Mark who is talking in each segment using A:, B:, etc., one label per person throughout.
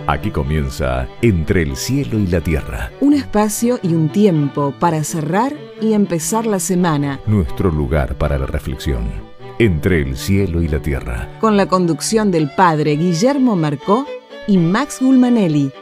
A: Aquí comienza Entre el cielo y la tierra.
B: Un espacio y un tiempo para cerrar y empezar la semana.
A: Nuestro lugar para la reflexión. Entre el cielo y la tierra.
B: Con la conducción del padre Guillermo Marcó y Max Gulmanelli.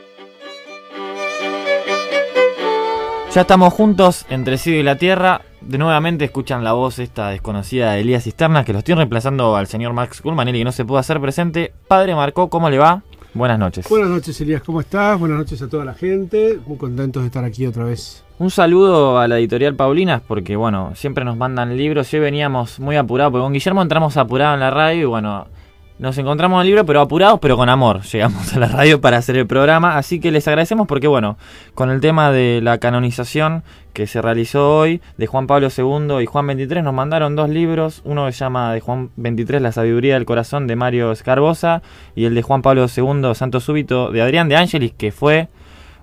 C: Ya estamos juntos entre el cielo y la tierra. De nuevamente escuchan la voz esta desconocida de Elías Cisterna, que lo estoy reemplazando al señor Max Gulmanelli, que no se pudo hacer presente. Padre Marcó, ¿cómo le va? Buenas noches.
D: Buenas noches, Elías, ¿cómo estás? Buenas noches a toda la gente. Muy contentos de estar aquí otra vez.
C: Un saludo a la editorial Paulinas, porque bueno, siempre nos mandan libros. Hoy veníamos muy apurados, porque con Guillermo entramos apurados en la radio y bueno, nos encontramos el libro, pero apurados, pero con amor. Llegamos a la radio para hacer el programa, así que les agradecemos porque bueno, con el tema de la canonización que se realizó hoy de Juan Pablo II y Juan XXIII, nos mandaron dos libros. Uno se llama de Juan XXIII, La sabiduría del corazón, de Mario Escarbosa, y el de Juan Pablo II, Santo Súbito, de Adrián de Angelis, que fue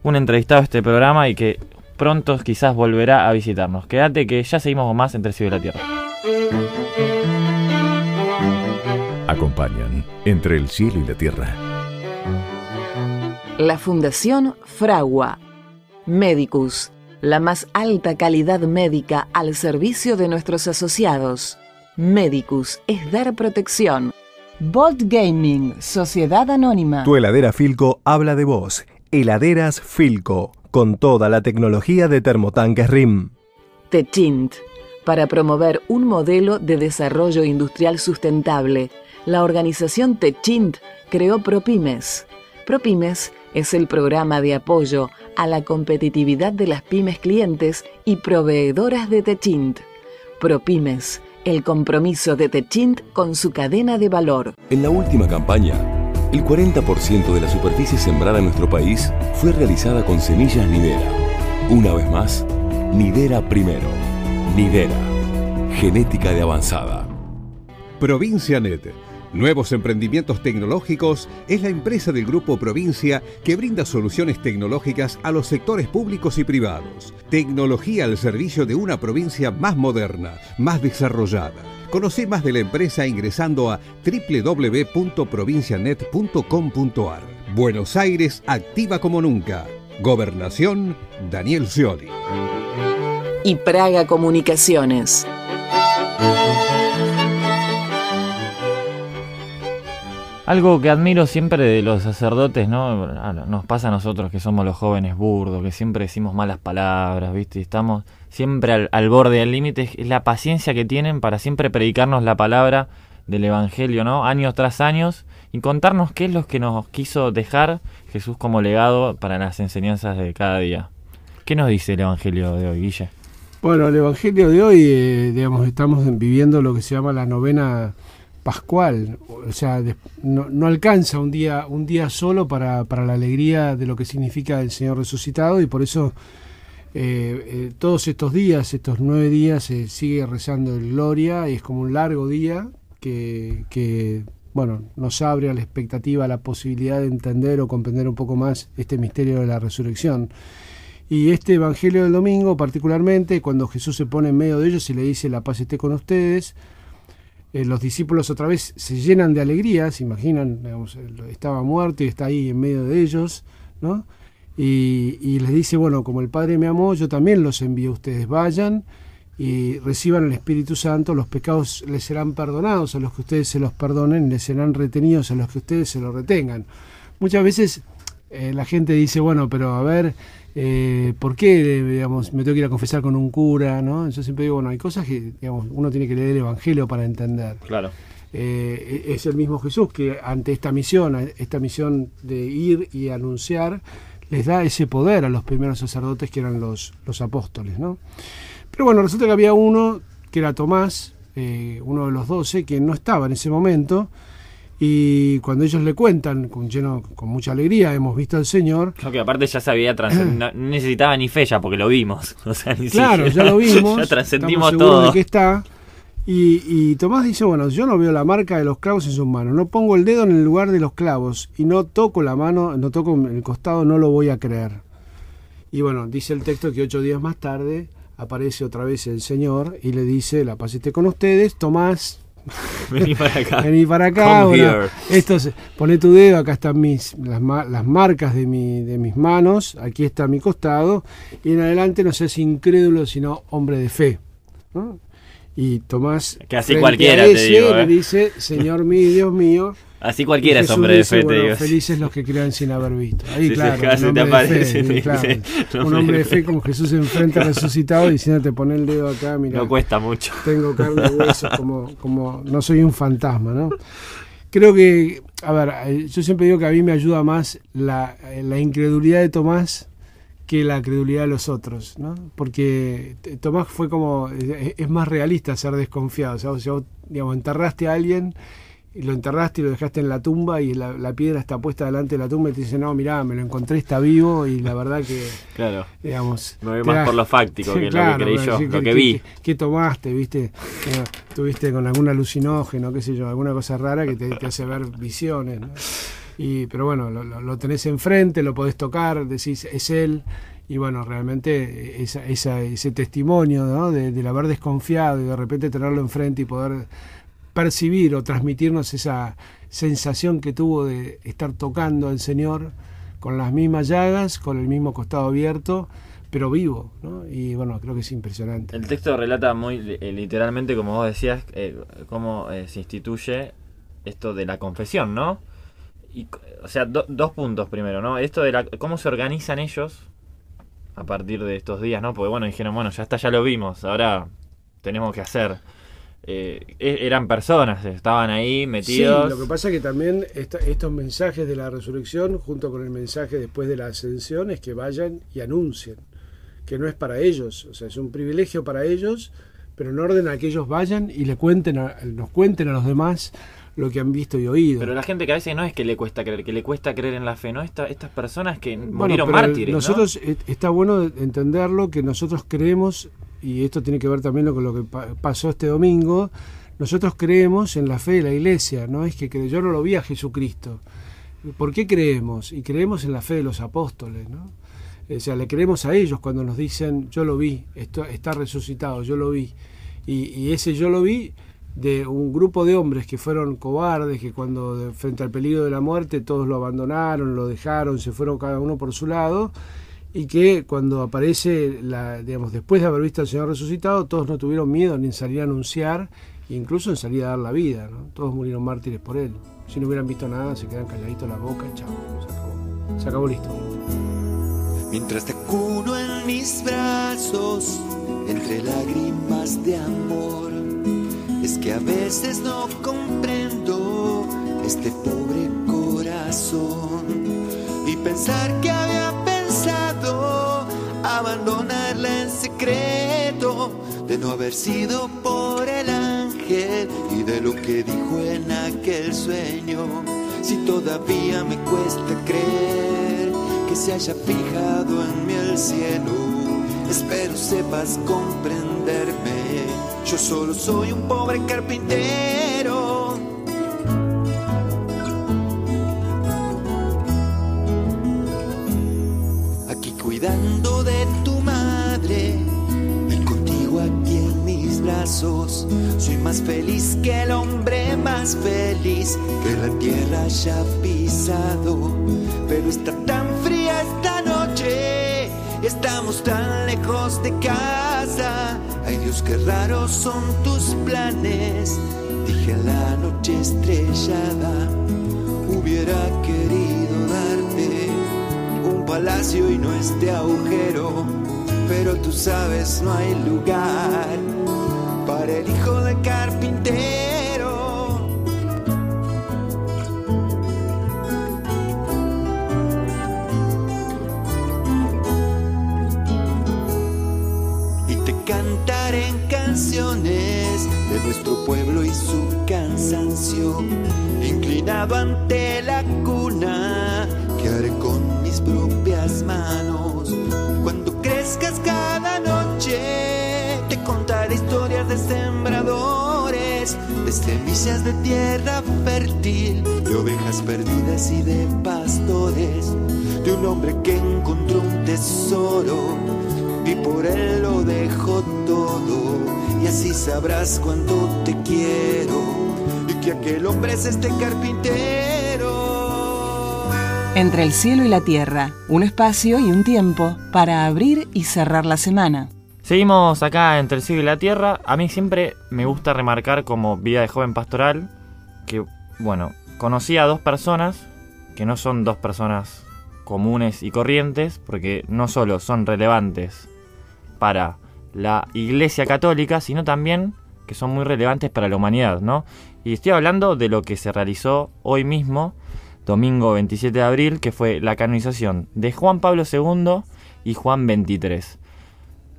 C: un entrevistado de este programa y que pronto quizás volverá a visitarnos. Quédate que ya seguimos con más Entre el cielo y la tierra.
A: Acompañan Entre el cielo y la tierra.
B: La Fundación Fragua. Medicus. La más alta calidad médica al servicio de nuestros asociados. Medicus es dar protección. Bolt Gaming, Sociedad Anónima.
E: Tu heladera Philco habla de vos. Heladeras Philco, con toda la tecnología de termotanques RIM.
B: Techint. Para promover un modelo de desarrollo industrial sustentable, la organización Techint creó ProPymes. ProPymes es el programa de apoyo a la competitividad de las pymes clientes y proveedoras de Techint. ProPymes, el compromiso de Techint con su cadena de valor.
F: En la última campaña, el 40% de la superficie sembrada en nuestro país fue realizada con semillas Nidera. Una vez más, Nidera primero. Nidera, genética de avanzada.
G: ProvinciaNet, nuevos emprendimientos tecnológicos, es la empresa del Grupo Provincia que brinda soluciones tecnológicas a los sectores públicos y privados. Tecnología al servicio de una provincia más moderna, más desarrollada. Conocí más de la empresa ingresando a www.provincianet.com.ar. Buenos Aires activa como nunca. Gobernación, Daniel Scioli.
B: Y Praga Comunicaciones.
C: Algo que admiro siempre de los sacerdotes, ¿no? Nos pasa a nosotros que somos los jóvenes burdos, que siempre decimos malas palabras, ¿viste? Y estamos siempre al borde del límite. Es la paciencia que tienen para siempre predicarnos la palabra del Evangelio, ¿no? Años tras años, y contarnos qué es lo que nos quiso dejar Jesús como legado para las enseñanzas de cada día. ¿Qué nos dice el Evangelio de hoy, Guille?
D: Bueno, el Evangelio de hoy, digamos, estamos viviendo lo que se llama la novena pascual. O sea, no alcanza un día solo para la alegría de lo que significa el Señor resucitado, y por eso todos estos días, estos 9 días, se sigue rezando el Gloria, y es como un largo día que bueno, nos abre a la expectativa, a la posibilidad de entender o comprender un poco más este misterio de la resurrección. Y este Evangelio del domingo, particularmente, cuando Jesús se pone en medio de ellos y le dice: la paz esté con ustedes, los discípulos otra vez se llenan de alegría. Se imaginan, digamos, estaba muerto y está ahí en medio de ellos, ¿no? Y les dice: bueno, como el Padre me amó, yo también los envío a ustedes. Vayan y reciban el Espíritu Santo. Los pecados les serán perdonados a los que ustedes se los perdonen, les serán retenidos a los que ustedes se los retengan. Muchas veces la gente dice: bueno, pero a ver, ¿por qué, digamos, me tengo que ir a confesar con un cura, ¿no? Yo siempre digo, bueno, hay cosas que, digamos, uno tiene que leer el Evangelio para entender.
C: Claro.
D: Es el mismo Jesús que ante esta misión de ir y anunciar, les da ese poder a los primeros sacerdotes, que eran los apóstoles, ¿no? Pero bueno, resulta que había uno, que era Tomás, uno de los 12, que no estaba en ese momento. Y cuando ellos le cuentan, con mucha alegría, hemos visto al Señor.
C: Creo que aparte ya se había trascendido, no necesitaba ni fe ya, porque lo vimos. O sea, ni
D: claro, ya lo vimos.
C: Ya trascendimos
D: estamos
C: todo.
D: De que está. Y Tomás dice: bueno, yo no veo la marca de los clavos en sus manos, no pongo el dedo en el lugar de los clavos y no toco la mano, no toco el costado, no lo voy a creer. Y bueno, dice el texto que 8 días más tarde aparece otra vez el Señor y le dice: la paz esté con ustedes. Tomás
C: Vení para acá.
D: Vení para acá.
C: Come
D: Bueno,
C: here.
D: poné tu dedo, acá están las marcas de mis manos, aquí está mi costado, y en adelante no seas incrédulo, sino hombre de fe, ¿no? Y Tomás,
C: que así
D: frente
C: cualquiera
D: a
C: te
D: ese,
C: digo,
D: le dice, Señor mío, Dios mío.
C: Así cualquiera
D: Y
C: es
D: Jesús
C: hombre de
D: dice,
C: fe, te
D: bueno,
C: digo.
D: felices los que crean sin haber visto. Ahí,
C: Sí,
D: claro,
C: sí,
D: un
C: se te
D: hombre de
C: aparece,
D: fe,
C: sí,
D: claro,
C: sí.
D: un hombre de fe como Jesús enfrente resucitado diciéndote, pon el dedo acá, mira.
C: No cuesta mucho.
D: Tengo carne y huesos, como no soy un fantasma, ¿no? Creo que, a ver, yo siempre digo que a mí me ayuda más la incredulidad de Tomás que la credulidad de los otros, ¿no? Porque Tomás fue como, es más realista ser desconfiado, o sea, vos, digamos, enterraste a alguien, y lo enterraste y lo dejaste en la tumba y la piedra está puesta delante de la tumba y te dice, no, mirá, me lo encontré, está vivo, y la verdad que,
C: claro,
D: digamos,
C: me voy más por lo fáctico que
D: claro,
C: lo que creí yo,
D: sí,
C: lo que vi.
D: ¿Qué tomaste, viste? Tuviste con algún alucinógeno, qué sé yo, alguna cosa rara que te hace ver visiones, ¿no? Pero bueno, lo tenés enfrente, lo podés tocar, decís, es él. Y bueno, realmente ese testimonio, ¿no? del haber desconfiado y de repente tenerlo enfrente y poder percibir o transmitirnos esa sensación que tuvo de estar tocando al Señor con las mismas llagas, con el mismo costado abierto, pero vivo, ¿no? Y bueno, creo que es impresionante.
C: El texto relata muy literalmente, como vos decías, cómo se instituye esto de la confesión, ¿no? Y, o sea, dos puntos primero, ¿no? Esto de cómo se organizan ellos a partir de estos días, ¿no? Porque bueno, dijeron, bueno, ya está, ya lo vimos, ahora tenemos que hacer. Eran personas, estaban ahí metidos.
D: Sí, lo que pasa es que también estos mensajes de la resurrección, junto con el mensaje después de la ascensión, es que vayan y anuncien, que no es para ellos, o sea, es un privilegio para ellos, pero en orden a que ellos vayan y nos cuenten a los demás lo que han visto y oído.
C: Pero la gente que a veces no es que le cuesta creer, que le cuesta creer en la fe, ¿no? Estas personas que murieron
D: pero
C: mártires,
D: nosotros,
C: ¿no?
D: Está bueno entenderlo, que nosotros creemos, y esto tiene que ver también con lo que pasó este domingo, nosotros creemos en la fe de la Iglesia, no es que yo no lo vi a Jesucristo. ¿Por qué creemos? Y creemos en la fe de los apóstoles, ¿no? O sea, le creemos a ellos cuando nos dicen, yo lo vi, está resucitado, yo lo vi. Y ese yo lo vi de un grupo de hombres que fueron cobardes, que cuando frente al peligro de la muerte todos lo abandonaron, lo dejaron, se fueron cada uno por su lado, y que cuando aparece, digamos, después de haber visto al Señor resucitado, todos no tuvieron miedo ni en salir a anunciar, incluso en salir a dar la vida, ¿no? Todos murieron mártires por él. Si no hubieran visto nada, se quedan calladitos la boca y chao, se acabó la historia.
H: Mientras te acuno en mis brazos, entre lágrimas de amor, es que a veces no comprendo este pobre corazón, y pensar que había pensado abandonarla en secreto, de no haber sido por el ángel y de lo que dijo en aquel sueño. Si todavía me cuesta creer que se haya fijado en mí el cielo, espero sepas comprenderme. Yo solo soy un pobre carpintero. Aquí cuidando de tu madre y contigo aquí en mis brazos. Soy más feliz que el hombre más feliz que la tierra haya pisado. Pero está tan fría esta noche, estamos tan lejos de casa. Ay Dios, qué raros son tus planes, dije en la noche estrellada. Hubiera querido darte un palacio y no este agujero, pero tú sabes no hay lugar para el hijo del carpintero. Cantar en canciones de nuestro pueblo y su cansancio, inclinado ante la cuna que haré con mis propias manos. Cuando crezcas cada noche te contaré historias de sembradores, de semillas de tierra fértil, de ovejas perdidas y de pastores, de un hombre que encontró un tesoro y por él lo dejó todo. todo, y así sabrás cuánto te quiero, y que aquel hombre es este carpintero.
B: Entre el cielo y la tierra, un espacio y un tiempo para abrir y cerrar la semana.
C: Seguimos acá entre el cielo y la tierra. A mí siempre me gusta remarcar como vida de joven pastoral que, bueno, conocí a 2 personas que no son 2 personas comunes y corrientes, porque no solo son relevantes para la Iglesia Católica, sino también que son muy relevantes para la humanidad, ¿no? Y estoy hablando de lo que se realizó hoy mismo, domingo 27 de abril, que fue la canonización de Juan Pablo II y Juan XXIII.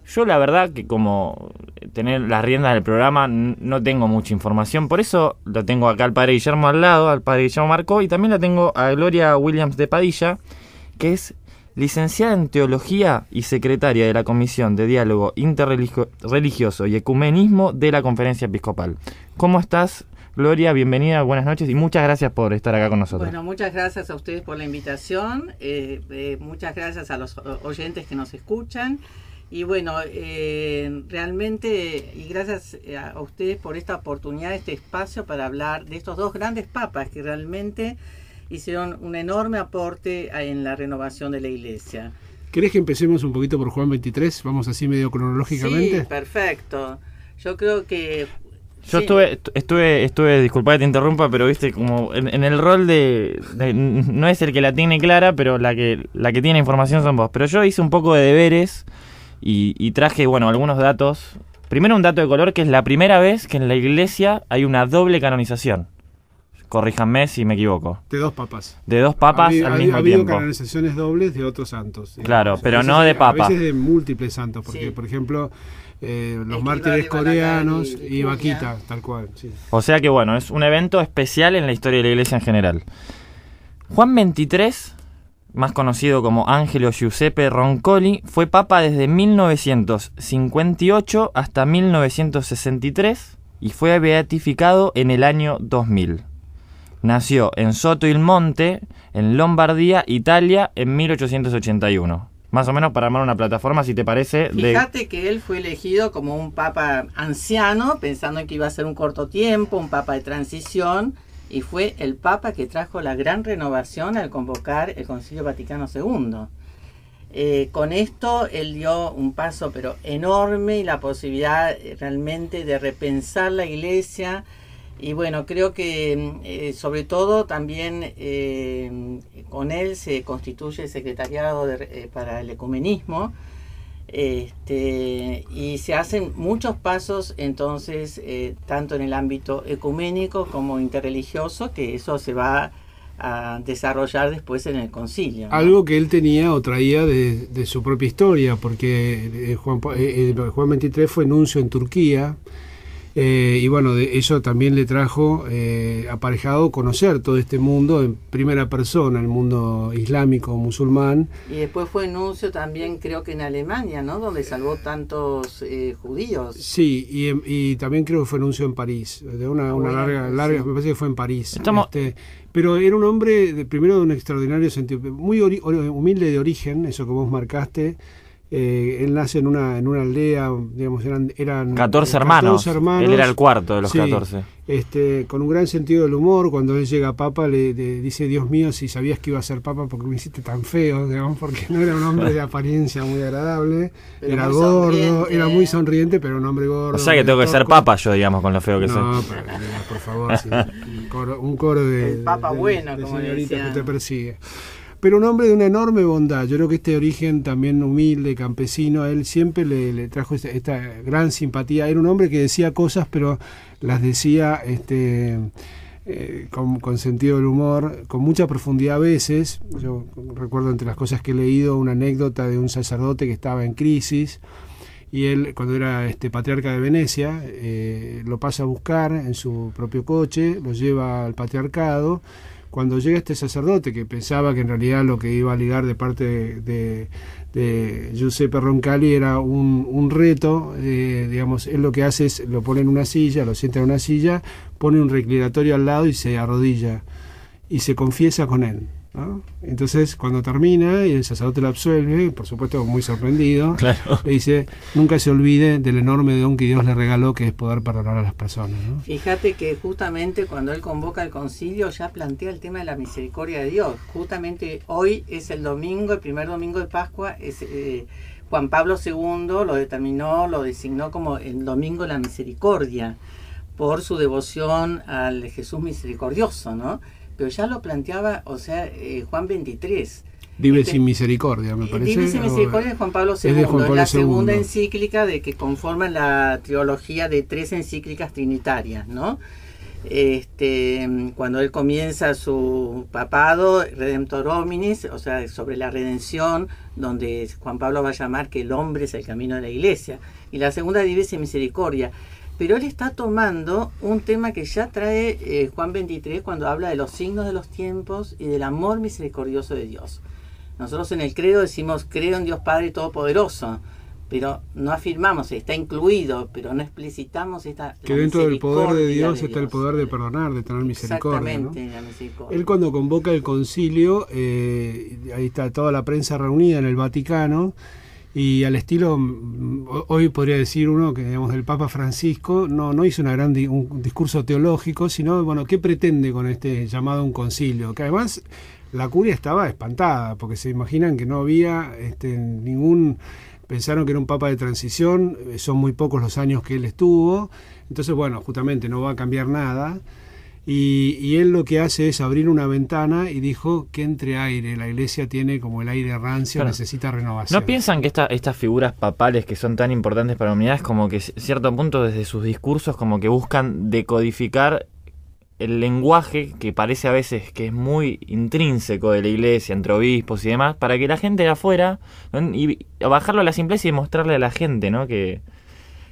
C: Yo la verdad que como tener las riendas del programa no tengo mucha información, por eso lo tengo acá al padre Guillermo al lado, al padre Guillermo Marcó, y también la tengo a Gloria Williams de Padilla, que es licenciada en Teología y secretaria de la Comisión de Diálogo Interreligioso y Ecumenismo de la Conferencia Episcopal. ¿Cómo estás, Gloria? Bienvenida, buenas noches y muchas gracias por estar acá con nosotros.
I: Bueno, muchas gracias a ustedes por la invitación, muchas gracias a los oyentes que nos escuchan. Y bueno, realmente, y gracias a ustedes por esta oportunidad, este espacio para hablar de estos 2 grandes papas que realmente hicieron un enorme aporte en la renovación de la Iglesia.
D: ¿Querés que empecemos un poquito por Juan XXIII? Vamos así medio cronológicamente.
I: Sí, perfecto. Yo creo que...
C: Yo sí. estuve, disculpa que te interrumpa, pero viste, como en el rol de no es el que la tiene clara, pero la que tiene información son vos. Pero yo hice un poco de deberes y traje, bueno, algunos datos. Primero un dato de color, que es la primera vez que en la Iglesia hay una doble canonización. Corríjanme si me equivoco.
D: De 2 papas.
C: De 2 papas al mismo tiempo. Ha habido
D: canonizaciones dobles de otros santos.
C: Claro, pero no de papa.
D: A veces de múltiples santos, porque, por ejemplo, los mártires coreanos y Vaquita, tal cual. Sí.
C: O sea que, bueno, es un evento especial en la historia de la Iglesia en general. Juan XXIII, más conocido como Angelo Giuseppe Roncalli, fue papa desde 1958 hasta 1963 y fue beatificado en el año 2000. Nació en Soto il Monte, en Lombardía, Italia, en 1881. Más o menos para armar una plataforma, si te parece.
I: Fíjate que él fue elegido como un papa anciano, pensando en que iba a ser un corto tiempo, un papa de transición, y fue el papa que trajo la gran renovación al convocar el Concilio Vaticano II. Con esto él dio un paso pero enorme y la posibilidad realmente de repensar la Iglesia. Y bueno, creo que sobre todo también con él se constituye el secretariado para el ecumenismo, y se hacen muchos pasos entonces tanto en el ámbito ecuménico como interreligioso, que eso se va a desarrollar después en el concilio, ¿no?
D: Algo que él tenía o traía de su propia historia, porque Juan XXIII fue nuncio en Turquía. Y bueno, de eso también le trajo aparejado conocer todo este mundo en primera persona, el mundo islámico, musulmán.
I: Y después fue nuncio también, creo que en Alemania, ¿no? Donde salvó tantos judíos.
D: Sí, y también creo que fue nuncio en París, de una larga, sí. Me parece que fue en París. Pero era un hombre, primero de un extraordinario sentido, muy humilde de origen, eso que vos marcaste. Él nace en una aldea, digamos, eran
C: 14 hermanos. Él era el cuarto de los 14.
D: Con un gran sentido del humor. Cuando él llega a papa le dice: Dios mío, si sabías que iba a ser papa, porque me hiciste tan feo, digamos, porque no era un hombre de apariencia muy agradable, pero era gordo, era muy sonriente, pero un hombre gordo.
C: O sea que tengo que ser papa yo, digamos, con lo feo que soy.
D: No, pero, por favor, sí, un coro de
I: papa bueno,
D: de
I: como
D: señorita que te persigue. Pero un hombre de una enorme bondad. Yo creo que este origen también humilde, campesino, a él siempre le trajo esta gran simpatía. Era un hombre que decía cosas, pero las decía con sentido del humor, con mucha profundidad a veces. Yo recuerdo entre las cosas que he leído una anécdota de un sacerdote que estaba en crisis, y él, cuando era patriarca de Venecia, lo pasa a buscar en su propio coche, lo lleva al patriarcado. Cuando llega este sacerdote, que pensaba que en realidad lo que iba a ligar de parte de Giuseppe Roncalli era un reto, digamos, él lo que hace es, lo pone en una silla, lo sienta en una silla, pone un reclinatorio al lado y se arrodilla y se confiesa con él. ¿no? Entonces, cuando termina y el sacerdote lo absuelve, por supuesto muy sorprendido,
C: Claro.
D: le dice, nunca se olvide del enorme don que Dios le regaló, que es poder perdonar a las personas, ¿no?
I: Fíjate que justamente cuando él convoca el concilio ya plantea el tema de la misericordia de Dios. Justamente hoy es el domingo, el primer domingo de Pascua, es Juan Pablo II lo designó como el domingo de la misericordia, por su devoción al Jesús misericordioso, ¿no? Pero ya lo planteaba, o sea, Juan 23.
D: Vive sin misericordia, me parece.
I: Vive sin misericordia de Juan Pablo II. Es la segunda encíclica de que conforman la trilogía de 3 encíclicas trinitarias, ¿no? Cuando él comienza su papado, Redemptor Hominis, o sea, sobre la redención, donde Juan Pablo va a llamar que el hombre es el camino de la iglesia. Y la segunda, Vive sin misericordia. Pero él está tomando un tema que ya trae Juan 23 cuando habla de los signos de los tiempos y del amor misericordioso de Dios. Nosotros en el credo decimos, creo en Dios Padre Todopoderoso, pero no afirmamos, está incluido, pero no explicitamos esta
D: que dentro del poder de Dios está el poder de perdonar, de tener misericordia.
I: Exactamente,
D: ¿no?
I: la misericordia.
D: Él cuando convoca el concilio, ahí está toda la prensa reunida en el Vaticano, y al estilo, hoy podría decir uno que, digamos, el Papa Francisco no hizo un discurso teológico, sino, bueno, ¿qué pretende con este llamado a un concilio? Que además la curia estaba espantada, porque se imaginan que no había pensaron que era un papa de transición, son muy pocos los años que él estuvo, entonces, bueno, justamente no va a cambiar nada. Y él lo que hace es abrir una ventana y dijo que entre aire, la iglesia tiene como el aire rancio, claro, necesita renovación.
C: ¿No piensan que estas figuras papales que son tan importantes para la humanidad es como que cierto punto desde sus discursos como que buscan decodificar el lenguaje que parece a veces que es muy intrínseco de la iglesia, entre obispos y demás, para que la gente de afuera, ¿no? Y bajarlo a la simpleza y mostrarle a la gente, ¿no? Que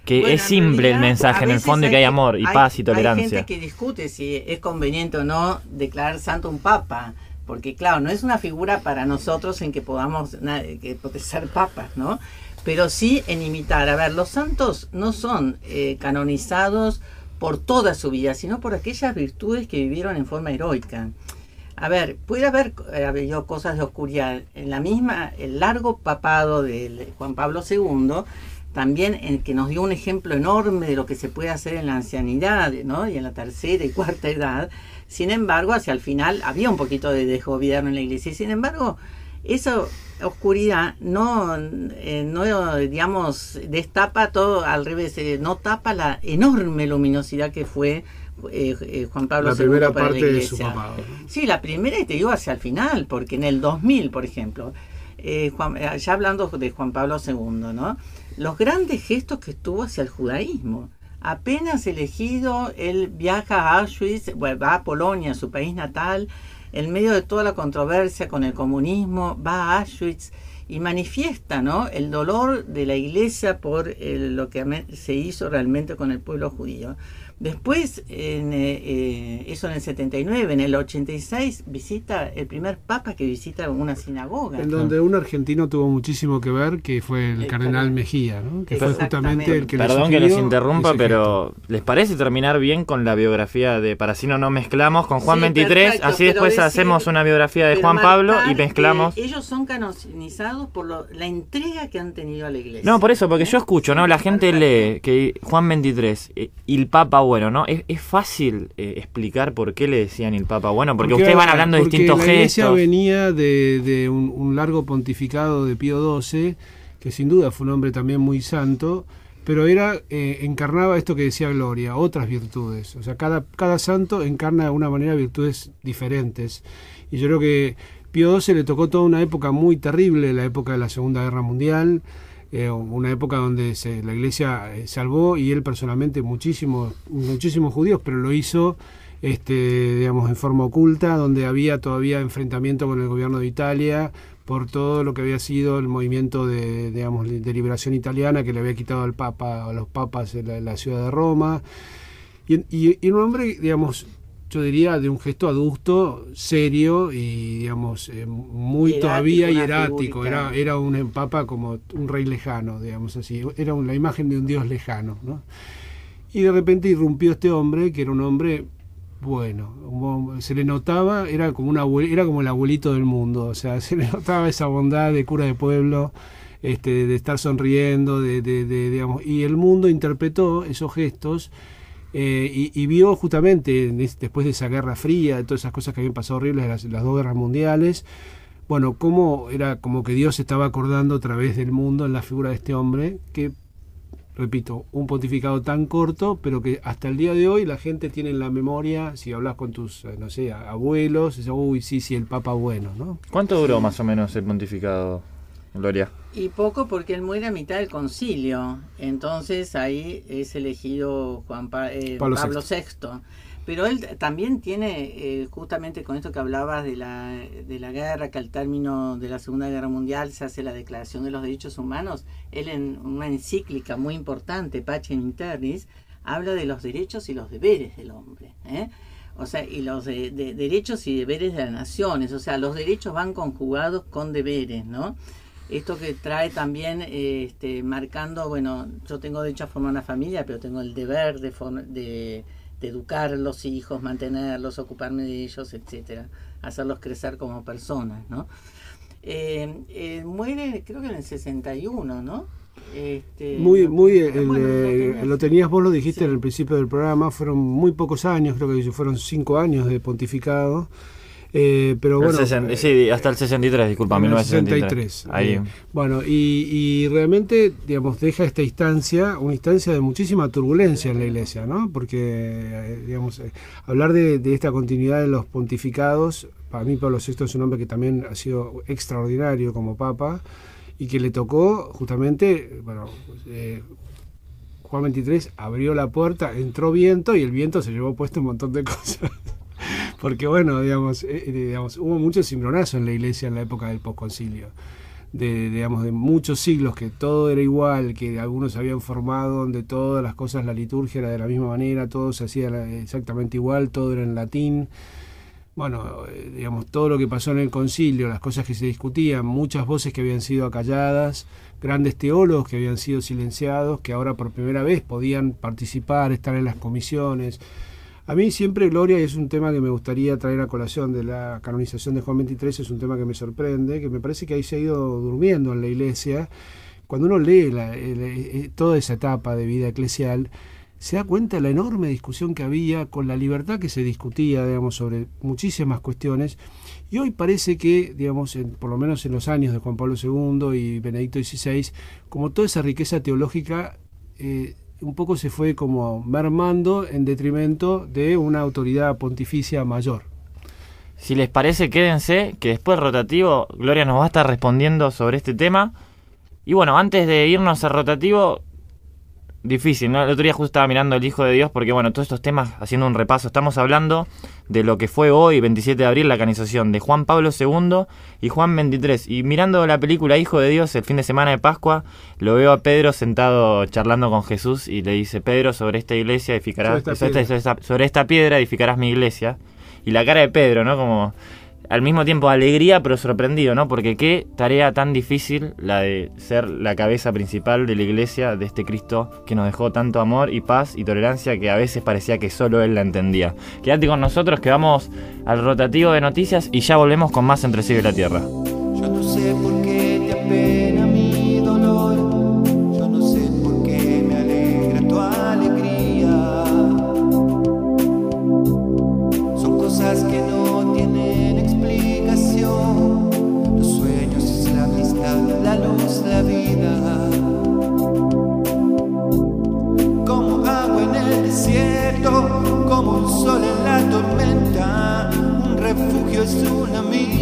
C: bueno, es simple el mensaje en el fondo y que hay amor y paz y tolerancia.
I: Hay gente que discute si es conveniente o no declarar santo un papa, porque claro, no es una figura para nosotros en que podamos ser papas, ¿no? Pero sí en imitar. A ver, los santos no son canonizados por toda su vida, sino por aquellas virtudes que vivieron en forma heroica. A ver, puede haber habido cosas de oscuridad. En el largo papado de Juan Pablo II, también en que nos dio un ejemplo enorme de lo que se puede hacer en la ancianidad, ¿no? Y en la tercera y cuarta edad. Sin embargo, hacia el final había un poquito de desgobierno en la iglesia. Y sin embargo, esa oscuridad no digamos, destapa todo, al revés, no tapa la enorme luminosidad que fue Juan Pablo II
D: la primera
I: para
D: parte
I: la
D: de su
I: iglesia.
D: papado, ¿no?
I: Sí, la primera, y te digo hacia el final, porque en el 2000, por ejemplo, ya hablando de Juan Pablo II, ¿no? Los grandes gestos que tuvo hacia el judaísmo. Apenas elegido, él viaja a Auschwitz, va a Polonia, su país natal, en medio de toda la controversia con el comunismo, va a Auschwitz y manifiesta, ¿no?, el dolor de la iglesia por lo que se hizo realmente con el pueblo judío. Después, eso en el 79, en el 86, visita el primer papa que visita una sinagoga.
D: En donde un argentino tuvo muchísimo que ver, que fue el cardenal Mejía, ¿no? Que fue justamente el que
C: Perdón que les interrumpa, pero ¿les parece terminar bien con la biografía de, para así no mezclamos, con Juan 23? Perfecto, así después hacemos una biografía de Juan Pablo y mezclamos.
I: Ellos son canonizados por la entrega que han tenido a la iglesia.
C: No, por eso, porque yo escucho, ¿no? La gente lee que Juan 23 y el Papa bueno, ¿no? Es fácil explicar por qué le decían el Papa bueno, porque ustedes van hablando de distintos gestos.
D: La iglesia venía de un largo pontificado de Pío XII, que sin duda fue un hombre también muy santo, pero encarnaba esto que decía Gloria, otras virtudes. O sea, cada santo encarna de alguna manera virtudes diferentes. Y yo creo que Pío XII le tocó toda una época muy terrible, la época de la Segunda Guerra Mundial, una época donde la iglesia salvó, y él personalmente muchísimos judíos, pero lo hizo digamos, en forma oculta, donde había todavía enfrentamiento con el gobierno de Italia por todo lo que había sido el movimiento de liberación italiana, que le había quitado al Papa, a los papas en la ciudad de Roma, y un hombre, digamos, yo diría, de un gesto adusto, serio y, digamos, muy todavía hierático. Era un papa como un rey lejano, digamos así. Era la imagen de un Dios lejano, ¿no? Y de repente irrumpió este hombre, que era un hombre bueno, se le notaba, era como el abuelito del mundo, o sea, se le notaba esa bondad de cura de pueblo, de estar sonriendo, digamos, y el mundo interpretó esos gestos y vio justamente después de esa Guerra Fría, de todas esas cosas que habían pasado horribles, las dos guerras mundiales, bueno, cómo era como que Dios se estaba acordando a través del mundo en la figura de este hombre, que, repito, un pontificado tan corto, pero que hasta el día de hoy la gente tiene en la memoria, si hablas con tus, no sé, abuelos, dice, uy, sí, el Papa bueno, ¿no?
C: ¿Cuánto duró más o menos el pontificado, Gloria?
I: Y poco, porque él muere a mitad del concilio, entonces ahí es elegido Pablo VI. Pero él también tiene, justamente con esto que hablabas de la guerra, que al término de la Segunda Guerra Mundial se hace la Declaración de los Derechos Humanos, él en una encíclica muy importante, Pacem in Terris, habla de los derechos y los deberes del hombre, o sea, y los de derechos y deberes de las naciones, o sea, los derechos van conjugados con deberes, ¿no? Esto que trae también, marcando, bueno, yo tengo derecho a formar una familia, pero tengo el deber de educar a los hijos, mantenerlos, ocuparme de ellos, etcétera, hacerlos crecer como personas, ¿no? Muere, creo que en el 61, ¿no?
D: Lo tenías, vos lo dijiste, sí, en el principio del programa, fueron muy pocos años, creo que fueron 5 años de pontificado. Pero bueno,
C: sí, hasta el 63, disculpa, 1963. Ahí.
D: Bueno, y realmente, digamos, deja esta una instancia de muchísima turbulencia en la Iglesia, ¿no? Porque, digamos, hablar de esta continuidad de los pontificados, para mí Pablo VI es un hombre que también ha sido extraordinario como Papa, y que le tocó justamente, bueno, Juan XXIII abrió la puerta, entró viento, y el viento se llevó puesto un montón de cosas. Porque bueno, digamos, hubo mucho cimbronazo en la Iglesia en la época del posconcilio, de muchos siglos que todo era igual, que algunos se habían formado donde todas las cosas, la liturgia era de la misma manera, todo se hacía exactamente igual, todo era en latín. Bueno, digamos, todo lo que pasó en el concilio, las cosas que se discutían, muchas voces que habían sido acalladas, grandes teólogos que habían sido silenciados, que ahora por primera vez podían participar, estar en las comisiones. A mí siempre, Gloria, y es un tema que me gustaría traer a colación de la canonización de Juan XXIII, es un tema que me sorprende, que me parece que ahí se ha ido durmiendo en la Iglesia. Cuando uno lee toda esa etapa de vida eclesial, se da cuenta de la enorme discusión que había, con la libertad que se discutía, digamos, sobre muchísimas cuestiones. Y hoy parece que, digamos, por lo menos en los años de Juan Pablo II y Benedicto XVI, como toda esa riqueza teológica un poco se fue como mermando en detrimento de una autoridad pontificia mayor.
C: Si les parece, quédense, que después del rotativo Gloria nos va a estar respondiendo sobre este tema. Y bueno, antes de irnos al rotativo, difícil, ¿no? El otro día justo estaba mirando El Hijo de Dios, porque bueno, todos estos temas, haciendo un repaso, estamos hablando de lo que fue hoy, 27 de abril, la canonización de Juan Pablo II y Juan XXIII. Y mirando la película Hijo de Dios, el fin de semana de Pascua, lo veo a Pedro sentado charlando con Jesús y le dice: Pedro, sobre esta iglesia edificarás, sobre esta piedra edificarás mi iglesia. Y la cara de Pedro, ¿no? Como al mismo tiempo alegría, pero sorprendido, ¿no? Porque qué tarea tan difícil la de ser la cabeza principal de la iglesia, de este Cristo que nos dejó tanto amor y paz y tolerancia, que a veces parecía que solo Él la entendía. Quédate con nosotros, que vamos al rotativo de noticias y ya volvemos con más Entre el cielo y la tierra.
H: Yo no sé por qué te apena mi dolor, yo no sé por qué me alegra tu alegría. Son cosas que no tienen explicación. Los sueños es la amistad, la luz, la vida. Como agua en el desierto, como un sol en la tormenta, un refugio es un amigo.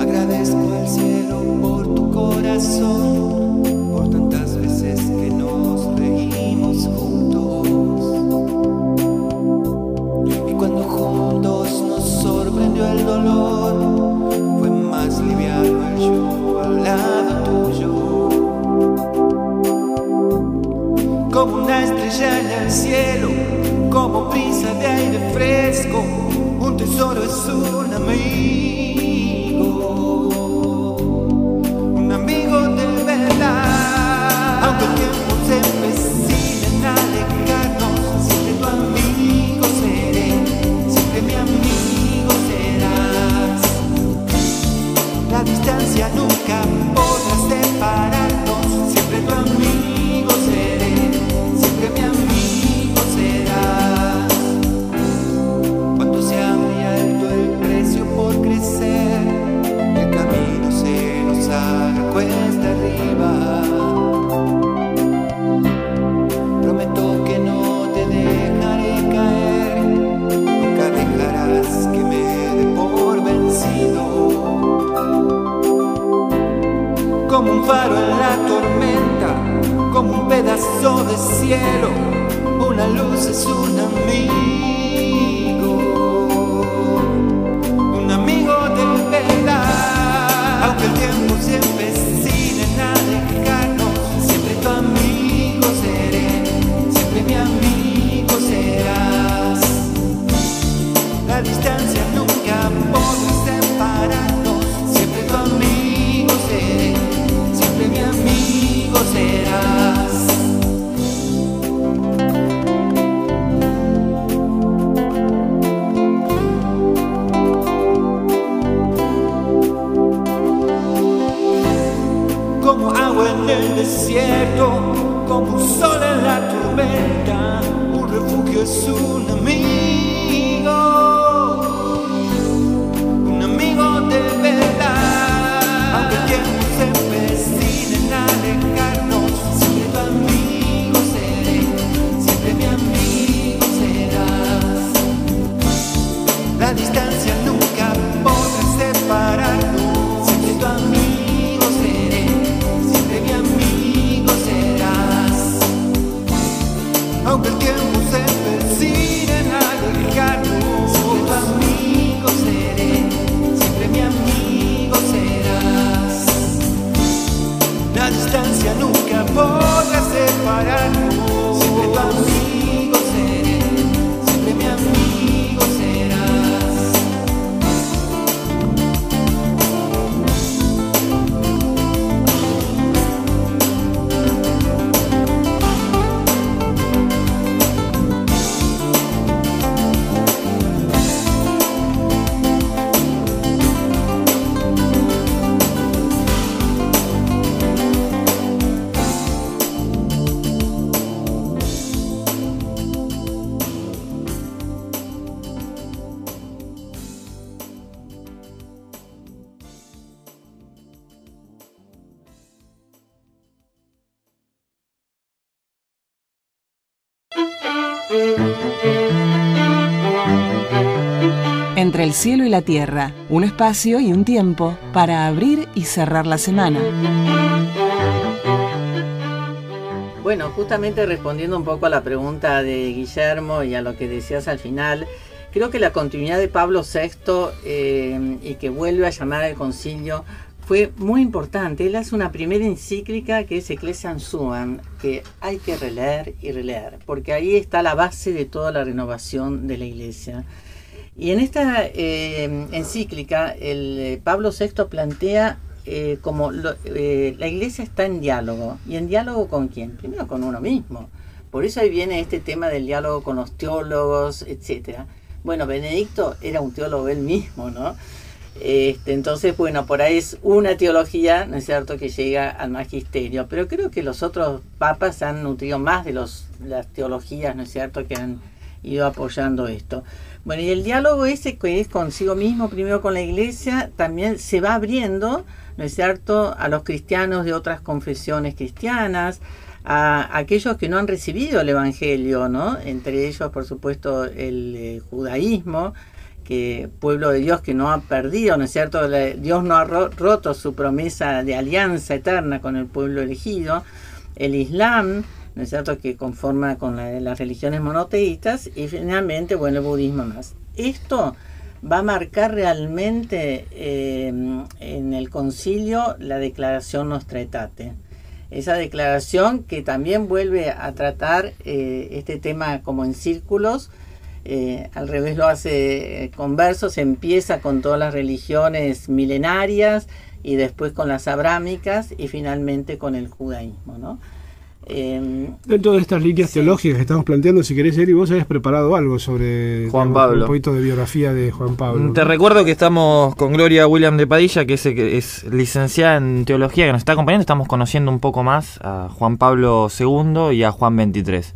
H: Agradezco al cielo por tu corazón. La distancia nunca podrá separarnos. Siempre tu amigo seré, siempre mi amigo serás. Cuando sea muy alto el precio por crecer, el camino se nos haga cuesta arriba. Prometo que no te dejaré caer, nunca dejarás que me dé por vencido. Como un faro en la tormenta, como un pedazo de cielo, una luz es un amigo de verdad. Aunque el tiempo se empecine a alejarnos, siempre tu amigo seré, siempre mi amigo serás. La distancia nunca podrá separarnos, siempre tu amigo seré, siempre mi amigo serás. Como agua en el desierto, como un sol en la tormenta, un refugio es un amigo de verdad. Aunque el tiempo se empecine a alejarnos, siempre tu amigo seré, siempre mi amigo serás. La distancia nunca podrá separarnos, siempre tu amigo seré, siempre mi amigo serás. Aunque el tiempo se empecine a alejarnos, siempre tu amigo seré, siempre mi amigo serás. La distancia nunca podrá separarnos, siempre tu amigo seré, siempre mi amigo serás.
B: Entre el cielo y la tierra, un espacio y un tiempo para abrir y cerrar la semana.
I: Bueno, justamente respondiendo un poco a la pregunta de Guillermo y a lo que decías al final, creo que la continuidad de Pablo VI y que vuelve a llamar al concilio fue muy importante. Él hace una primera encíclica que es Ecclesiam Suam, que hay que releer y releer, porque ahí está la base de toda la renovación de la Iglesia. Y en esta encíclica, Pablo VI plantea la Iglesia está en diálogo. ¿Y en diálogo con quién? Primero con uno mismo. Por eso ahí viene este tema del diálogo con los teólogos, etc. Bueno, Benedicto era un teólogo él mismo, ¿no? Entonces, bueno, por ahí es una teología, ¿no es cierto?, que llega al magisterio. Pero creo que los otros papas han nutrido más de las teologías, ¿no es cierto?, que han ido apoyando esto. Bueno, y el diálogo ese que es consigo mismo, primero con la Iglesia, también se va abriendo, ¿no es cierto?, a los cristianos de otras confesiones cristianas, a aquellos que no han recibido el Evangelio, ¿no? Entre ellos, por supuesto, el judaísmo, que pueblo de Dios que no ha perdido, ¿no es cierto? Dios no ha roto su promesa de alianza eterna con el pueblo elegido. El Islam, ¿no es cierto?, que conforma con las religiones monoteístas, y finalmente, bueno, el budismo más. Esto va a marcar realmente en el concilio la declaración Nostra Aetate. Esa declaración que también vuelve a tratar este tema como en círculos, al revés lo hace converso, se empieza con todas las religiones milenarias y después con las abrámicas y finalmente con el judaísmo, ¿no?
D: Dentro de estas líneas teológicas que estamos planteando, si querés, Eri, vos habías preparado algo sobre
C: Juan Pablo.
D: un poquito de biografía de Juan Pablo.
C: Te recuerdo que estamos con Gloria William de Padilla, que es licenciada en teología, que nos está acompañando. Estamos conociendo un poco más a Juan Pablo II y a Juan XXIII.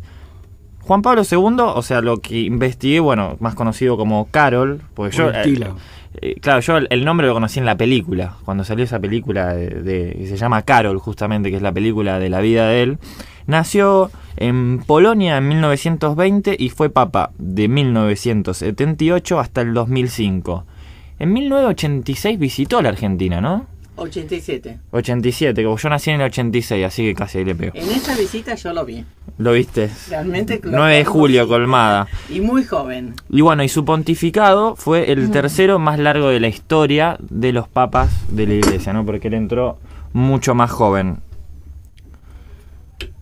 C: Juan Pablo II, o sea, lo que investigué, bueno, más conocido como Carol, porque yo... claro, yo el nombre lo conocí en la película, cuando salió esa película que se llama Carol, justamente, que es la película de la vida de él. Nació en Polonia en 1920 y fue papa de 1978 hasta el 2005. En 1986 visitó la Argentina, ¿no?
I: 87.
C: 87, como yo nací en el 86, así que casi ahí le pego.
I: En esa visita yo lo vi.
C: ¿Lo viste?
I: Realmente.
C: 9 de julio, Colmada.
I: Y muy joven.
C: Y bueno, y su pontificado fue el tercero más largo de la historia de los papas de la Iglesia, ¿no? Porque él entró mucho más joven.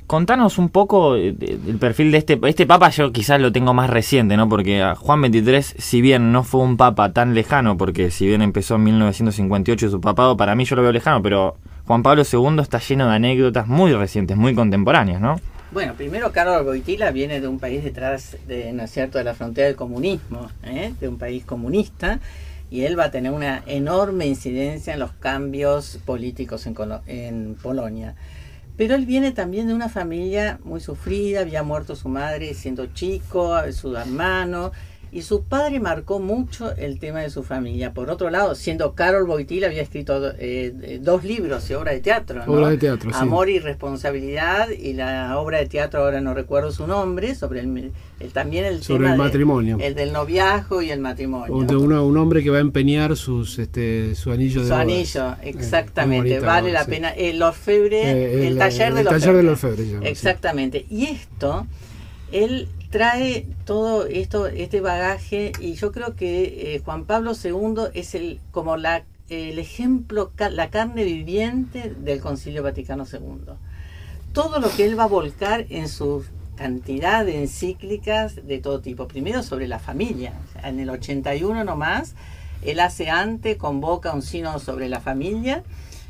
C: Contanos un poco el perfil de este papa. Yo quizás lo tengo más reciente, ¿no? Porque a Juan XXIII, si bien no fue un papa tan lejano, porque si bien empezó en 1958 su papado, para mí yo lo veo lejano, pero Juan Pablo II está lleno de anécdotas muy recientes, muy contemporáneas, ¿no?
I: Bueno, primero Carol Wojtyla viene de un país detrás ¿no es cierto?, de la frontera del comunismo, de un país comunista, y él va a tener una enorme incidencia en los cambios políticos en Polonia. Pero él viene también de una familia muy sufrida, había muerto su madre siendo chico, su hermano, y su padre marcó mucho el tema de su familia. Por otro lado, siendo Carol Wojtyla, había escrito 2 libros y obra de teatro, ¿no?
D: Obra de teatro, sí.
I: Amor y responsabilidad, y la obra de teatro, ahora no recuerdo su nombre, sobre también el
D: sobre
I: tema
D: el matrimonio.
I: El del noviazgo y el matrimonio.
D: De un hombre que va a empeñar su anillo de bodas. Su
I: anillo, exactamente.
D: Bonita,
I: vale la pena. El orfebre, el taller del orfebre. Exactamente. Sí. Y esto, él trae todo este bagaje, y yo creo que Juan Pablo II es el ejemplo, la carne viviente del Concilio Vaticano II. Todo lo que él va a volcar en su cantidad de encíclicas de todo tipo. Primero sobre la familia. En el 81 nomás, él convoca un sínodo sobre la familia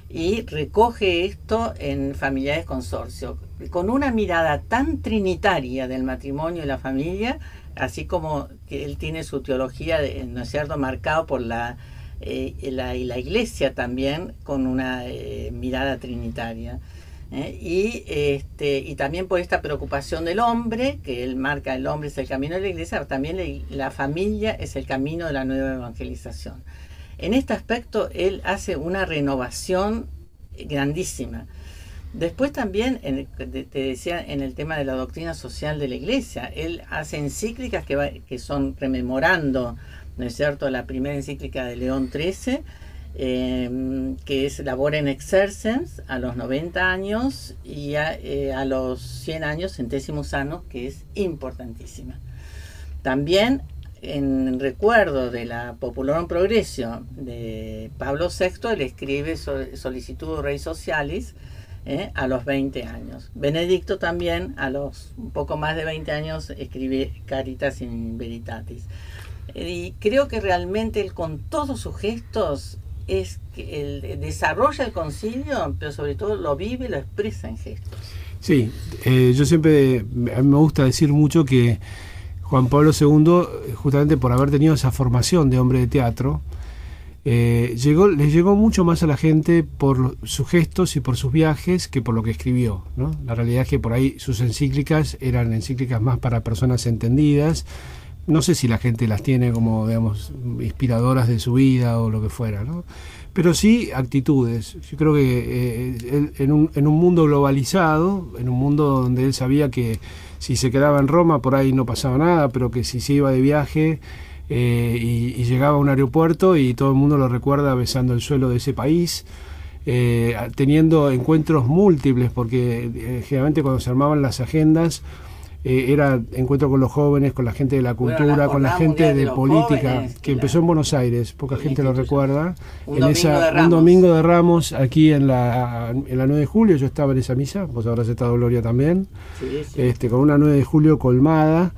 I: y recoge esto en Familiares Consorcio, con una mirada tan trinitaria del matrimonio y la familia, así como que él tiene su teología, ¿no es cierto?, marcado por la Iglesia también, con una mirada trinitaria. Y también por esta preocupación del hombre, que él marca: el hombre es el camino de la Iglesia, pero también la familia es el camino de la nueva evangelización. En este aspecto él hace una renovación grandísima. Después también, te decía, en el tema de la doctrina social de la Iglesia, él hace encíclicas que son rememorando, ¿no es cierto?, la primera encíclica de León XIII, que es Labora in Exercens, a los 90 años, y a los 100 años, Centésimos Annos, que es importantísima. También, en recuerdo de la Populorum Progressio de Pablo VI, le escribe Solicitudo Rei Socialis a los 20 años. Benedicto también, a los un poco más de 20 años, escribe Caritas in Veritatis. Y creo que realmente él, con todos sus gestos, es que él desarrolla el concilio, pero sobre todo lo vive y lo expresa en gestos. Sí,
D: yo siempre, a mí me gusta decir mucho que Juan Pablo II, justamente por haber tenido esa formación de hombre de teatro, le llegó mucho más a la gente por sus gestos y por sus viajes que por lo que escribió, ¿no? La realidad es que por ahí sus encíclicas eran encíclicas más para personas entendidas. No sé si la gente las tiene como, digamos, inspiradoras de su vida o lo que fuera, ¿no? Pero sí actitudes. Yo creo que en un mundo globalizado, en un mundo donde él sabía que si se quedaba en Roma por ahí no pasaba nada, pero que si se iba de viaje y llegaba a un aeropuerto y todo el mundo lo recuerda besando el suelo de ese país, teniendo encuentros múltiples, porque generalmente cuando se armaban las agendas, era encuentro con los jóvenes, con la gente de la cultura, con la gente de política, jóvenes, que empezó en Buenos Aires, poca gente lo recuerda. Un domingo de Ramos, aquí en la 9 de julio, yo estaba en esa misa, vos habrás estado, Gloria, también, sí. Con una 9 de julio colmada,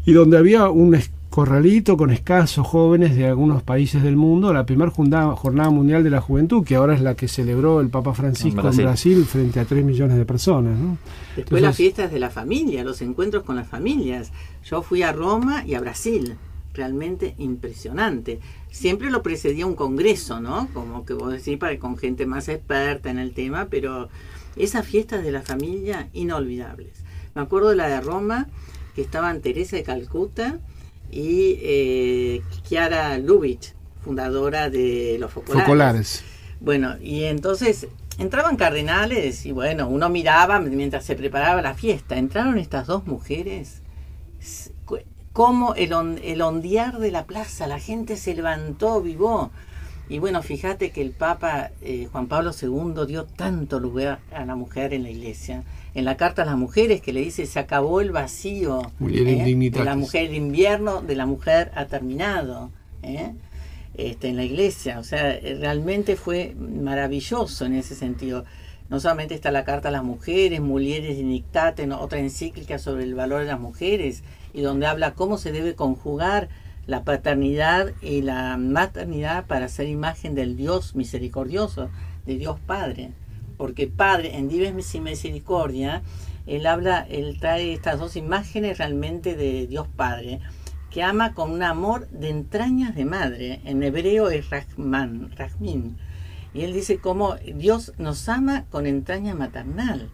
D: y donde había corralito con escasos jóvenes de algunos países del mundo, la primera jornada mundial de la juventud, que ahora es la que celebró el Papa Francisco en Brasil frente a 3 millones de personas, ¿no?
I: Después las fiestas de la familia, los encuentros con las familias. Yo fui a Roma y a Brasil, realmente impresionante. Siempre lo precedía un congreso, ¿no? Como que vos decís, con gente más experta en el tema, pero esas fiestas de la familia inolvidables. Me acuerdo de la de Roma, que estaban Teresa de Calcuta y Chiara Lubich, fundadora de los Focolares. Bueno, y entonces entraban cardenales y bueno, uno miraba mientras se preparaba la fiesta. Entraron estas dos mujeres, como el ondear de la plaza, la gente se levantó, vivó. Y bueno, fíjate que el Papa Juan Pablo II dio tanto lugar a la mujer en la Iglesia. En la carta a las mujeres que le dice, se acabó el vacío de la mujer, el invierno de la mujer ha terminado en la Iglesia. O sea, realmente fue maravilloso en ese sentido. No solamente está la carta a las mujeres, Mulieres Dignitatem, ¿no? Otra encíclica sobre el valor de las mujeres, y donde habla cómo se debe conjugar la paternidad y la maternidad para ser imagen del Dios misericordioso, de Dios Padre. Porque Padre, en Dives y Misericordia, él trae estas dos imágenes realmente de Dios Padre, que ama con un amor de entrañas de madre. En hebreo es Rahmin. Y él dice cómo Dios nos ama con entraña maternal.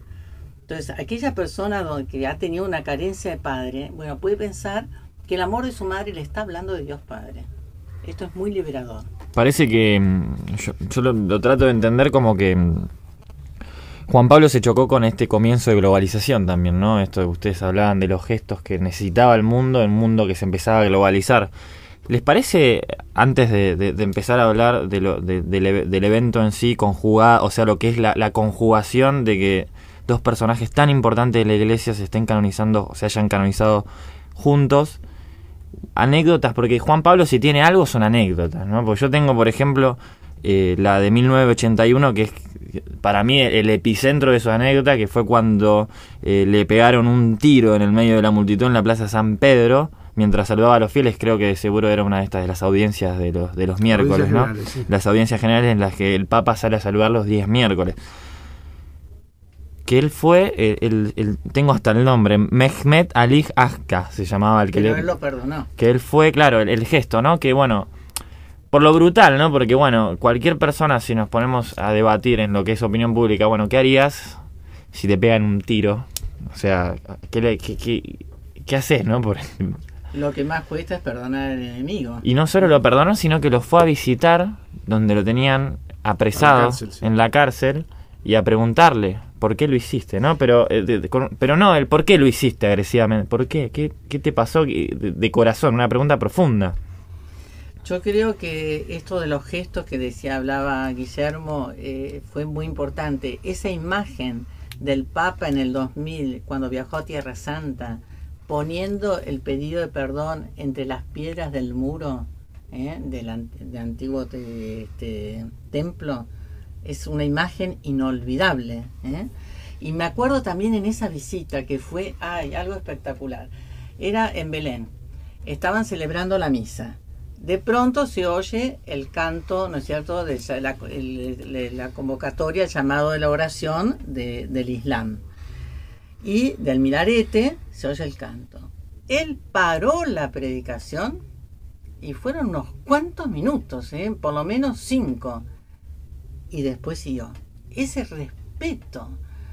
I: Entonces, aquella persona que ha tenido una carencia de padre, bueno, puede pensar que el amor de su madre le está hablando de Dios Padre. Esto es muy liberador.
C: Parece que yo lo trato de entender como que Juan Pablo se chocó con este comienzo de globalización también, ¿no? Esto que ustedes hablaban de los gestos que necesitaba el mundo que se empezaba a globalizar. ¿Les parece, antes de empezar a hablar del evento en sí, conjugado, o sea, lo que es la conjugación de que dos personajes tan importantes de la Iglesia se estén canonizando, se hayan canonizado juntos, anécdotas? Porque Juan Pablo, si tiene algo, son anécdotas, ¿no? Porque yo tengo, por ejemplo, la de 1981, que es para mí el epicentro de su anécdota, que fue cuando le pegaron un tiro en el medio de la multitud en la Plaza San Pedro, mientras saludaba a los fieles. Creo que seguro era una de las audiencias de los miércoles, ¿no? Sí. Las audiencias generales en las que el Papa sale a saludar los días miércoles. Que él fue, tengo hasta el nombre, Mehmet Ali Aşka se llamaba el que
I: Pero él lo perdonó.
C: Que él fue, claro, el gesto, ¿no? Que bueno, por lo brutal, ¿no? Porque bueno, cualquier persona, si nos ponemos a debatir en lo que es opinión pública, bueno, ¿qué harías si te pegan un tiro? O sea, ¿qué haces, no?
I: Lo que más cuesta es perdonar al enemigo.
C: Y no solo lo perdonó, sino que lo fue a visitar donde lo tenían apresado en la cárcel y a preguntarle por qué lo hiciste, ¿no? Pero no el por qué lo hiciste agresivamente. ¿Por qué? ¿Qué te pasó de corazón? Una pregunta profunda.
I: Yo creo que esto de los gestos que hablaba Guillermo fue muy importante. Esa imagen del Papa en el 2000, cuando viajó a Tierra Santa, poniendo el pedido de perdón entre las piedras del muro del antiguo templo, es una imagen inolvidable. Y me acuerdo también en esa visita que fue algo espectacular. Era en Belén, estaban celebrando la misa. De pronto se oye el canto, ¿no es cierto?, de la convocatoria, el llamado de la oración del Islam. Y del minarete se oye el canto. Él paró la predicación y fueron unos cuantos minutos, por lo menos 5. Y después siguió. Ese respeto,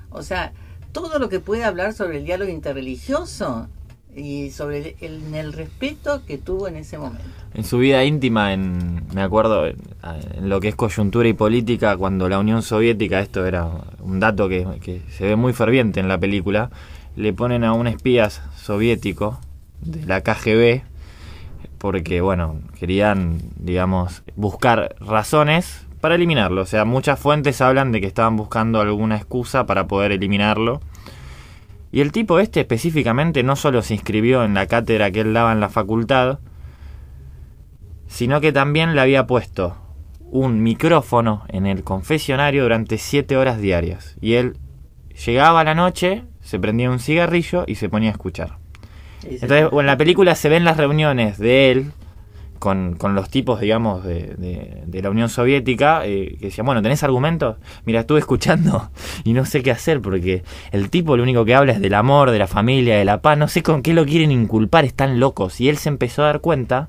I: o sea, todo lo que puede hablar sobre el diálogo interreligioso y sobre el respeto que tuvo en ese momento.
C: En su vida íntima, me acuerdo, en lo que es coyuntura y política, cuando la Unión Soviética, esto era un dato que se ve muy ferviente en la película, le ponen a un espía soviético de la KGB porque, bueno, querían, digamos, buscar razones para eliminarlo. O sea, muchas fuentes hablan de que estaban buscando alguna excusa para poder eliminarlo. Y el tipo específicamente no solo se inscribió en la cátedra que él daba en la facultad, sino que también le había puesto un micrófono en el confesionario durante 7 horas diarias. Y él llegaba a la noche, se prendía un cigarrillo y se ponía a escuchar. Entonces, en la película se ven las reuniones de él con los tipos, digamos, de la Unión Soviética, que decían, bueno, ¿tenés argumentos? Mira, estuve escuchando y no sé qué hacer, porque el tipo lo único que habla es del amor, de la familia, de la paz, no sé con qué lo quieren inculpar, están locos. Y él se empezó a dar cuenta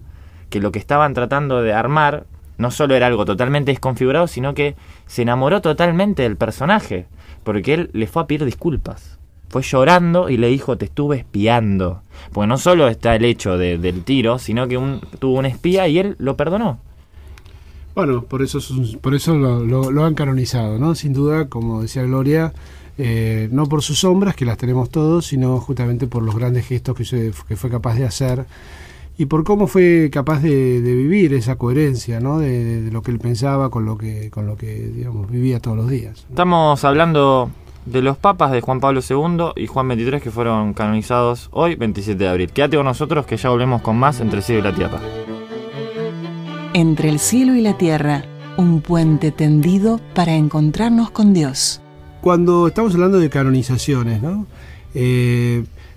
C: que lo que estaban tratando de armar no solo era algo totalmente desconfigurado, sino que se enamoró totalmente del personaje, porque él le fue a pedir disculpas. Fue llorando y le dijo, te estuve espiando. Porque no solo está el hecho del tiro, sino que tuvo un espía y él lo perdonó.
D: Bueno, por eso lo han canonizado, ¿no? Sin duda, como decía Gloria, no por sus sombras, que las tenemos todos, sino justamente por los grandes gestos que fue capaz de hacer y por cómo fue capaz de vivir esa coherencia, ¿no? De lo que él pensaba con lo que digamos, vivía todos los días.
C: Estamos hablando de los papas de Juan Pablo II y Juan XXIII, que fueron canonizados hoy, 27 de abril. Quédate con nosotros, que ya volvemos con más Entre el cielo y la tierra.
B: Entre el cielo y la tierra, un puente tendido para encontrarnos con Dios.
D: Cuando estamos hablando de canonizaciones, ¿no?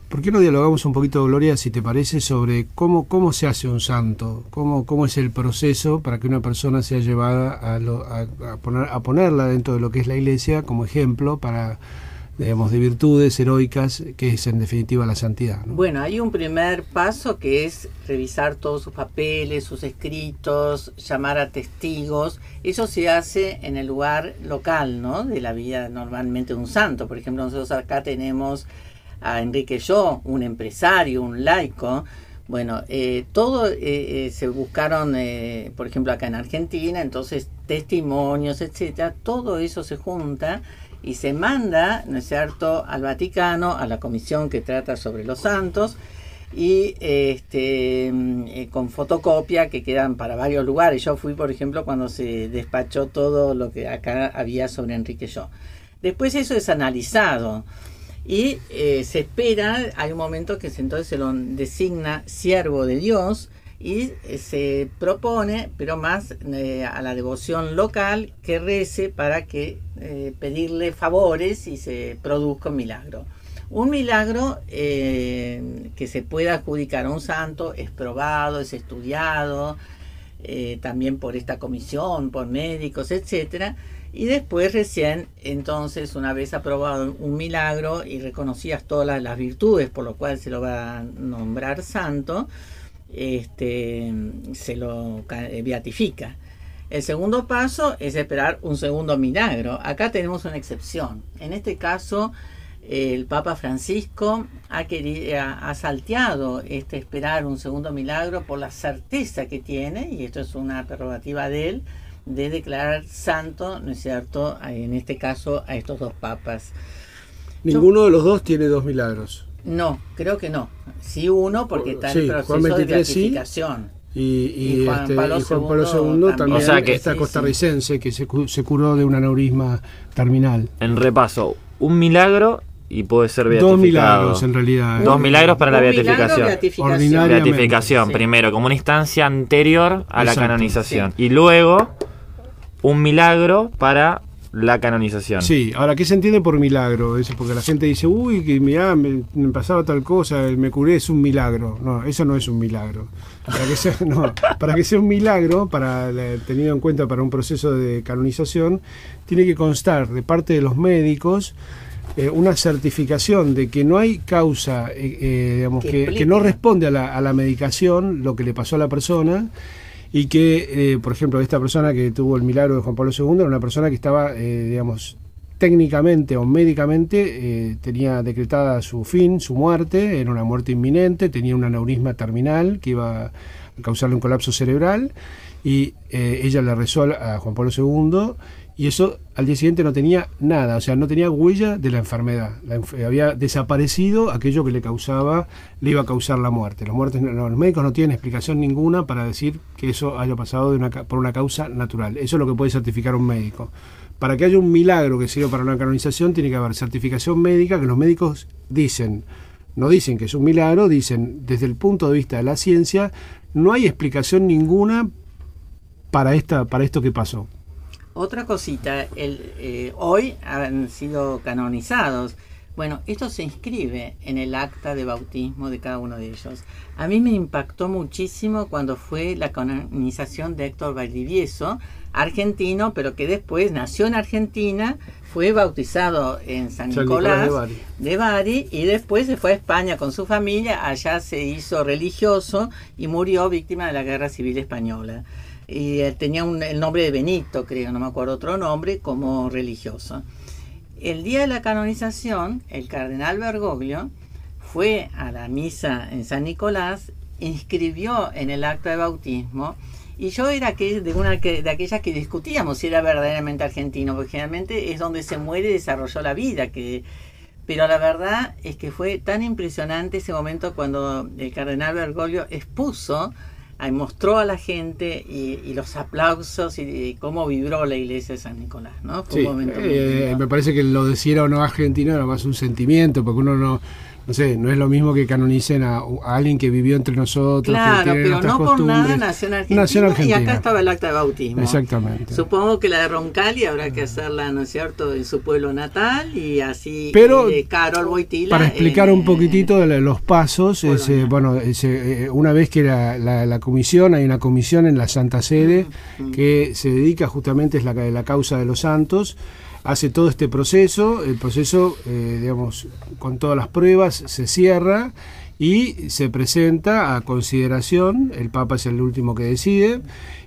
D: ¿Por qué no dialogamos un poquito, Gloria, si te parece, sobre cómo se hace un santo? ¿Cómo es el proceso para que una persona sea llevada a ponerla dentro de lo que es la Iglesia como ejemplo para, digamos, de virtudes heroicas, que es en definitiva la santidad, ¿no?
I: Bueno, hay un primer paso que es revisar todos sus papeles, sus escritos, llamar a testigos. Eso se hace en el lugar local, ¿no? De la vida normalmente de un santo. Por ejemplo, nosotros acá tenemos a Enrique Yo, un empresario, un laico. Bueno, se buscaron, por ejemplo, acá en Argentina, entonces testimonios, etcétera. Todo eso se junta y se manda, ¿no es cierto?, al Vaticano, a la comisión que trata sobre los santos, y con fotocopia que quedan para varios lugares. Yo fui, por ejemplo, cuando se despachó todo lo que acá había sobre Enrique Yo. Después eso es analizado y se espera, hay un momento que entonces se lo designa siervo de Dios y se propone, pero más a la devoción local, que rece para que pedirle favores y se produzca un milagro. Un milagro que se pueda adjudicar a un santo es probado, es estudiado, también por esta comisión, por médicos, etcétera. Y después recién, entonces, una vez aprobado un milagro y reconocidas todas las virtudes por lo cual se lo va a nombrar santo, se lo beatifica. El segundo paso es esperar un segundo milagro. Acá tenemos una excepción. En este caso, el Papa Francisco ha salteado esperar un segundo milagro por la certeza que tiene, y esto es una prerrogativa de él, de declarar santo, ¿no es cierto?, en este caso a estos dos papas.
D: Ninguno de los dos tiene dos milagros.
I: No, creo que no. Sí uno, porque está el proceso de beatificación.
D: Y Juan Pablo II también, o sea, que esta costarricense que se curó de un aneurisma terminal.
C: En repaso, un milagro y puede ser beatificado.
D: Dos milagros en realidad.
C: Dos milagros para la beatificación.
I: Beatificación,
C: sí. Primero, como una instancia anterior a la canonización. Sí. Y luego, un milagro para la canonización.
D: Sí, ahora, ¿qué se entiende por milagro? Porque la gente dice, uy, que mirá, me pasaba tal cosa, me curé, es un milagro. No, eso no es un milagro. Para que sea un milagro, tenido en cuenta para un proceso de canonización, tiene que constar de parte de los médicos una certificación de que no hay causa, digamos, que no responde a la medicación, lo que le pasó a la persona, y que, por ejemplo, esta persona que tuvo el milagro de Juan Pablo II era una persona que estaba, digamos, técnicamente o médicamente tenía decretada su fin, su muerte, era una muerte inminente, tenía un aneurisma terminal que iba a causarle un colapso cerebral, y ella le rezó a Juan Pablo II, y eso al día siguiente no tenía nada, o sea, no tenía huella de la enfermedad. Había desaparecido aquello que le iba a causar la muerte. Los médicos no tienen explicación ninguna para decir que eso haya pasado por una causa natural. Eso es lo que puede certificar un médico. Para que haya un milagro que sirva para una canonización, tiene que haber certificación médica, que los médicos dicen, no dicen que es un milagro, dicen desde el punto de vista de la ciencia, no hay explicación ninguna para esto que pasó.
I: Otra cosita, hoy han sido canonizados Bueno, esto se inscribe en el acta de bautismo de cada uno de ellos. A mí me impactó muchísimo cuando fue la canonización de Héctor Valdivieso, argentino, pero que después nació en Argentina, fue bautizado en San Nicolás de Bari y después se fue a España con su familia, allá se hizo religioso y murió víctima de la Guerra Civil Española. Y él tenía el nombre de Benito, creo, no me acuerdo otro nombre, como religioso. El día de la canonización, el cardenal Bergoglio fue a la misa en San Nicolás, inscribió en el acta de bautismo, y yo era de aquellas que discutíamos si era verdaderamente argentino, porque generalmente es donde se muere y desarrolló la vida, pero la verdad es que fue tan impresionante ese momento cuando el cardenal Bergoglio expuso, mostró a la gente y los aplausos y cómo vibró la iglesia de San Nicolás, ¿no? Fue un momento
D: me parece que lo decir o no argentino era más un sentimiento, porque uno no sé, no es lo mismo que canonicen a alguien que vivió entre nosotros.
I: Claro, pero no por nada nació en Argentina, y acá estaba el acta de bautismo.
D: Exactamente.
I: Supongo que la de Roncalli habrá que hacerla, ¿no es cierto?, en su pueblo natal, y así.
D: Pero
I: de Carol Wojtyla,
D: para explicar un poquitito de los pasos, una vez que la comisión, hay una comisión en la Santa Sede que se dedica justamente, es la causa de los santos, hace todo este proceso, el proceso, digamos, con todas las pruebas, se cierra y se presenta a consideración, el Papa es el último que decide,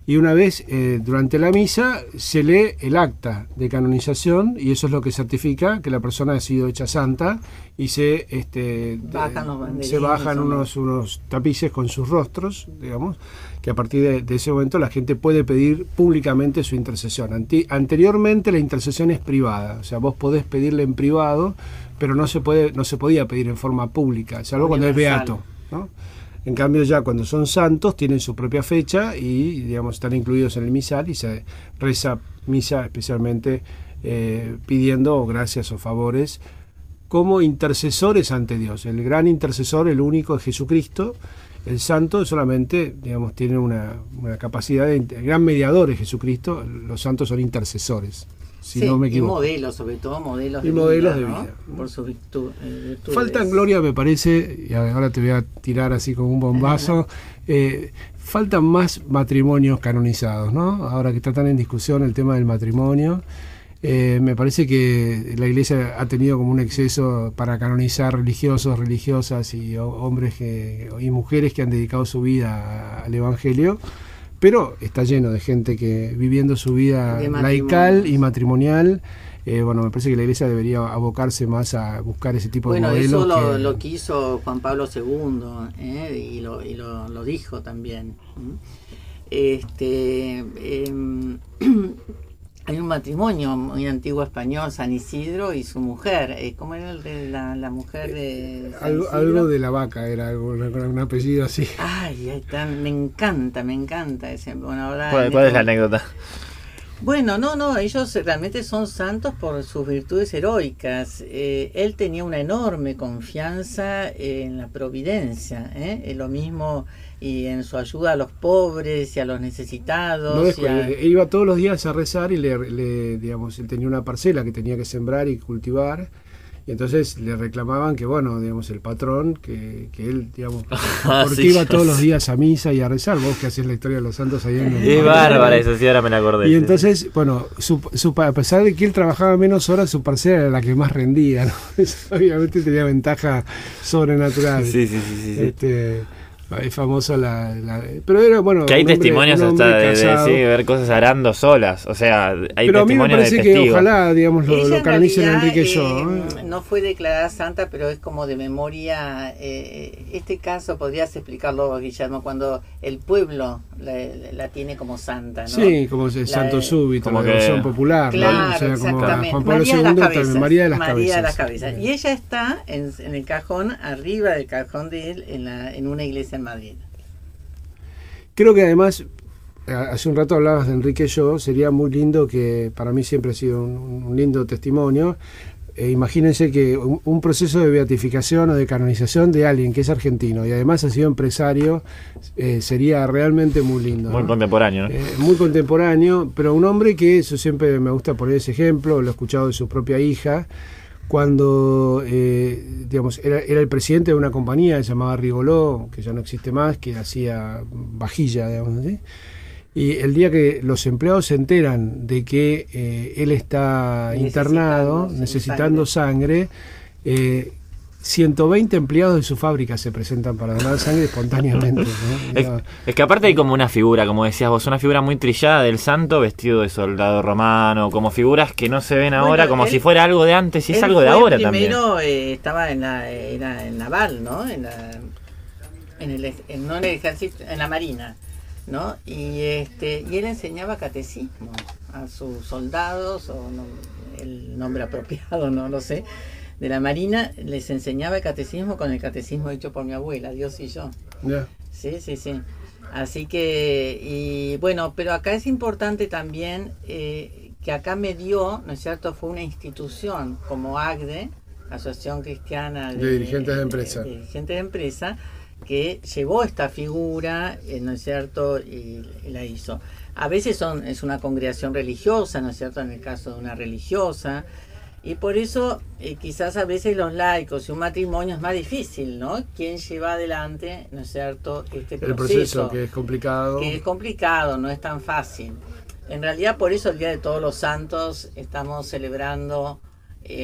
D: y una vez durante la misa se lee el acta de canonización, y eso es lo que certifica que la persona ha sido hecha santa, y se bajan unos tapices con sus rostros, digamos, que a partir de ese momento la gente puede pedir públicamente su intercesión. Anteriormente la intercesión es privada, o sea, vos podés pedirle en privado, pero no se podía pedir en forma pública, salvo cuando es beato, ¿no? En cambio, ya cuando son santos tienen su propia fecha y, digamos, están incluidos en el misal, y se reza misa especialmente pidiendo gracias o favores como intercesores ante Dios. El gran intercesor, el único, es Jesucristo. El santo solamente, digamos, tiene una capacidad el gran mediador es Jesucristo. Los santos son intercesores, si no me equivoco.
I: Y modelos, sobre todo modelos
D: de vida.
I: Por su virtud.
D: Faltan, Gloria, me parece, y ahora te voy a tirar así como un bombazo, faltan más matrimonios canonizados, ¿no? Ahora que está tan en discusión el tema del matrimonio, me parece que la Iglesia ha tenido como un exceso para canonizar religiosos, religiosas y hombres y mujeres que han dedicado su vida al Evangelio, pero está lleno de gente que viviendo su vida laical y matrimonial. Me parece que la Iglesia debería abocarse más a buscar ese tipo de modelos.
I: Eso lo quiso Juan Pablo II, y lo dijo también. Hay un matrimonio muy antiguo español, San Isidro y su mujer. ¿Cómo era el de la mujer de San Isidro?
D: Algo de la vaca, era un apellido así.
I: Ay, ahí está, me encanta ese. Bueno, ahora
C: ¿Cuál es la anécdota?
I: Bueno, no, ellos realmente son santos por sus virtudes heroicas. Él tenía una enorme confianza en la providencia, lo mismo, y en su ayuda a los pobres y a los necesitados.
D: Iba todos los días a rezar y digamos, él tenía una parcela que tenía que sembrar y cultivar. Y entonces le reclamaban que, digamos, el patrón, que él, digamos, porque iba todos los días a misa y a rezar. Vos que hacés la historia de los santos ahí en el...
C: Es bárbara eso, sí, ahora me la acordé.
D: Y entonces, a pesar de que él trabajaba menos horas, su parcela era la que más rendía, ¿no? Eso obviamente tenía ventaja sobrenatural.
C: Sí.
D: Es famoso pero era,
C: que hay testimonios hasta de ver cosas arando solas, o sea, hay
D: pero
C: testimonios de testigos.
D: Pero a mí me parece que ojalá, digamos, lo canonicen Enrique Yo.
I: No fue declarada santa, pero es como de memoria. Este caso podrías explicarlo vos, Guillermo, cuando el pueblo la tiene como santa, ¿no?
D: Sí, como el santo súbito,
I: como
D: la devoción popular,
I: claro,
D: ¿no? O sea, como Juan Pablo
I: II
D: también, María de las
I: Cabezas. Y ella está en el cajón, arriba del cajón de él, en una iglesia en Madrid.
D: Creo que además, hace un rato hablabas de Enrique Yo, sería muy lindo, que para mí siempre ha sido un lindo testimonio. Imagínense que un proceso de beatificación o de canonización de alguien que es argentino y además ha sido empresario sería realmente muy lindo.
C: Muy contemporáneo, ¿no?
D: Muy contemporáneo, pero un hombre que, eso siempre me gusta poner ese ejemplo, lo he escuchado de su propia hija, cuando digamos, era el presidente de una compañía que se llamaba Rigoló, que ya no existe más, que hacía vajilla, digamos así. Y el día que los empleados se enteran de que él está internado, necesitando sangre, 120 empleados de su fábrica se presentan para donar sangre espontáneamente, ¿no?
C: Es que aparte hay como una figura, como decías vos, una figura muy trillada del santo vestido de soldado romano, como figuras que no se ven ahora, como si fuera algo de antes, y es algo de ahora también.
I: Primero estaba era en naval, ¿no? En el ejército, en la marina, ¿no? Y él enseñaba catecismo a sus soldados, o no, el nombre apropiado, no lo sé, de la Marina, les enseñaba el catecismo con el catecismo hecho por mi abuela, Dios y yo.
D: Yeah.
I: Sí. Así que, y bueno, pero acá es importante también que acá me dio, ¿no es cierto?, fue una institución como ACDE, Asociación Cristiana
D: de Dirigentes de Empresa.
I: Dirigentes de Empresa, que llevó esta figura, ¿no es cierto?, y la hizo. A veces es una congregación religiosa, ¿no es cierto?, en el caso de una religiosa. Y por eso quizás a veces los laicos y un matrimonio es más difícil, ¿no? ¿Quién lleva adelante, ¿no es cierto?, este proceso?
D: El proceso, que es complicado.
I: Que es complicado, no es tan fácil. En realidad por eso el Día de Todos los Santos estamos celebrando,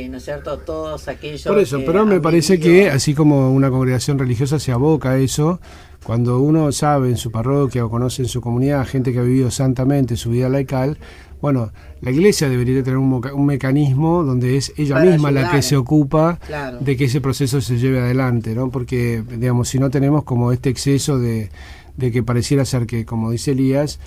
I: ¿no es cierto?, todos aquellos...
D: Por eso, pero me parece que así como una congregación religiosa se aboca a eso, cuando uno sabe en su parroquia o conoce en su comunidad gente que ha vivido santamente su vida laical, bueno, la iglesia debería tener un mecanismo donde es ella misma la que se ocupa de que ese proceso se lleve adelante, ¿no? Porque, digamos, si no tenemos como este exceso de que pareciera ser que, como dice Elías,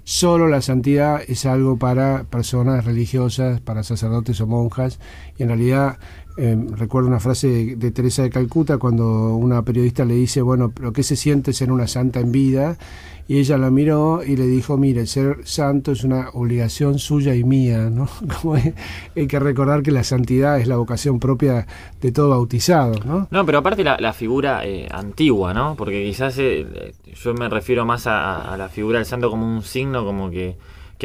D: solo la santidad es algo para personas religiosas, para sacerdotes o monjas, y en realidad recuerdo una frase de Teresa de Calcuta cuando una periodista le dice, bueno, lo que se siente es ser una santa en vida, y ella la miró y le dijo, mire, ser santo es una obligación suya y mía, ¿no? Como hay que recordar que la santidad es la vocación propia de todo bautizado, ¿no?
C: No, pero aparte la figura antigua, ¿no? Porque quizás yo me refiero más a la figura del santo como un signo, como que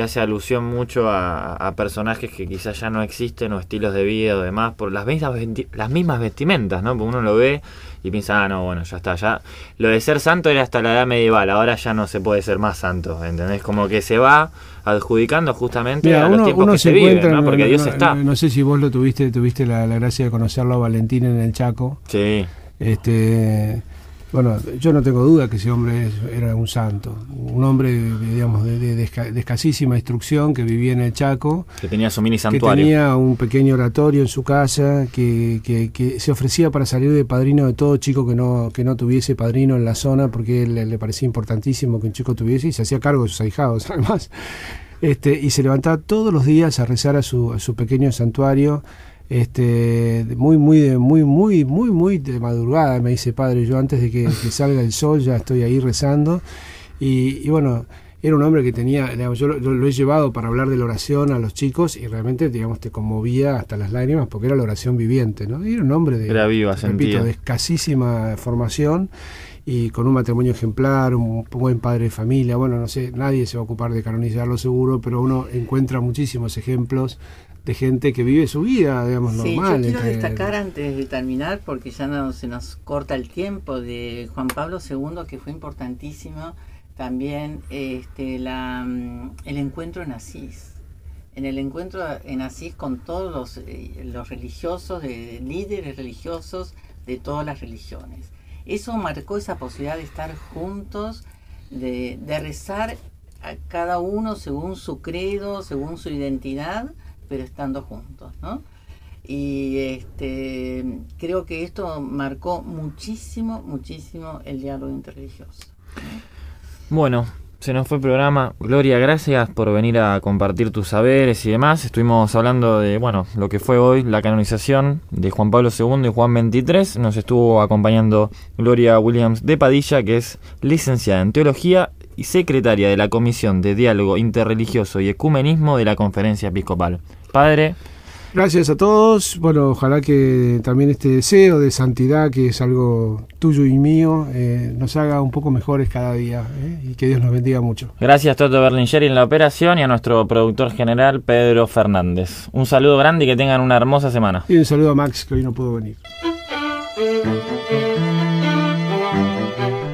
C: hace alusión mucho a personajes que quizás ya no existen, o estilos de vida o demás, por las mismas vestimentas, ¿no? Porque uno lo ve y piensa, no, bueno, ya está, ya lo de ser santo era hasta la edad medieval, ahora ya no se puede ser más santo, ¿entendés? Como que se va adjudicando justamente a los tiempos que se viven, ¿no? Porque Dios está.
D: No sé si vos lo tuviste la gracia de conocerlo a Valentín en el Chaco.
C: Sí.
D: Bueno, yo no tengo duda que ese hombre era un santo, un hombre, digamos, de escasísima instrucción, que vivía en el Chaco,
C: que tenía su mini santuario,
D: que tenía un pequeño oratorio en su casa, que se ofrecía para salir de padrino de todo chico que no tuviese padrino en la zona, porque le parecía importantísimo que un chico tuviese, y se hacía cargo de sus ahijados, además, y se levantaba todos los días a rezar a su pequeño santuario. Muy de madrugada, me dice, padre, yo antes de que salga el sol ya estoy ahí rezando, y bueno, era un hombre que tenía, digamos, yo lo he llevado para hablar de la oración a los chicos, y realmente, digamos, te conmovía hasta las lágrimas, porque era la oración viviente, ¿no? Y era un hombre de escasísima formación, y con un matrimonio ejemplar, un buen padre de familia. Bueno, no sé, nadie se va a ocupar de canonizarlo seguro, pero uno encuentra muchísimos ejemplos de gente que vive su vida, digamos, normal.
I: Yo quiero destacar, antes de terminar, porque ya no se nos corta el tiempo, de Juan Pablo II, que fue importantísimo también, el encuentro en Asís. En el encuentro en Asís con todos los religiosos, líderes religiosos de todas las religiones. Eso marcó esa posibilidad de estar juntos, de rezar a cada uno según su credo, según su identidad, pero estando juntos, ¿no? Y creo que esto marcó muchísimo el diálogo interreligioso, ¿no?
C: Bueno, se nos fue el programa. Gloria, gracias por venir a compartir tus saberes y demás. Estuvimos hablando de, bueno, lo que fue hoy la canonización de Juan Pablo II y Juan XXIII. Nos estuvo acompañando Gloria Williams de Padilla, que es licenciada en Teología y secretaria de la Comisión de Diálogo Interreligioso y Ecumenismo de la Conferencia Episcopal. Padre,
D: Gracias a todos. Bueno, ojalá que también este deseo de santidad, que es algo tuyo y mío, nos haga un poco mejores cada día, y que Dios nos bendiga mucho.
C: Gracias Toto Berlingeri en la operación y a nuestro productor general Pedro Fernández. Un saludo grande y que tengan una hermosa semana.
D: Y un saludo a Max, que hoy no pudo venir.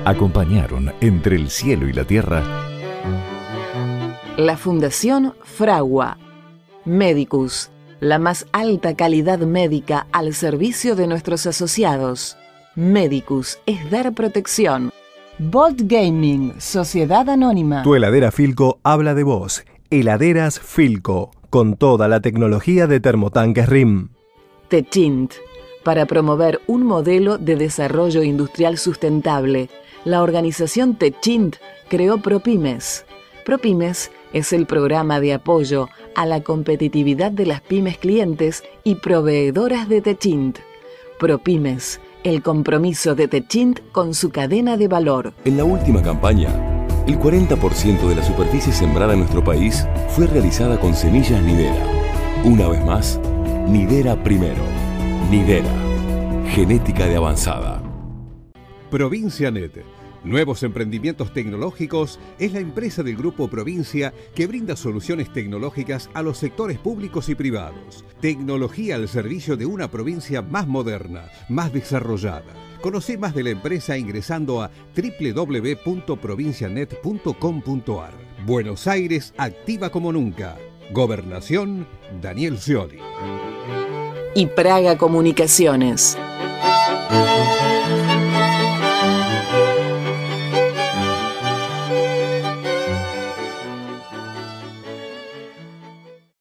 A: Acompañaron Entre el cielo y la tierra
B: la Fundación Fragua. Medicus, la más alta calidad médica al servicio de nuestros asociados. Medicus es dar protección. Bolt Gaming, Sociedad Anónima.
E: Tu heladera Filco habla de vos. Heladeras Filco, con toda la tecnología de termotanques RIM.
B: Techint, para promover un modelo de desarrollo industrial sustentable. La organización Techint creó ProPymes. ProPymes es el programa de apoyo a la competitividad de las pymes clientes y proveedoras de Techint. ProPymes, el compromiso de Techint con su cadena de valor.
F: En la última campaña, el 40% de la superficie sembrada en nuestro país fue realizada con semillas Nidera. Una vez más, Nidera primero. Nidera, genética de avanzada.
G: ProvinciaNet, nuevos emprendimientos tecnológicos, es la empresa del Grupo Provincia que brinda soluciones tecnológicas a los sectores públicos y privados. Tecnología al servicio de una provincia más moderna, más desarrollada. Conoce más de la empresa ingresando a www.provincianet.com.ar. Buenos Aires activa como nunca. Gobernación, Daniel Scioli.
B: Y Praga Comunicaciones.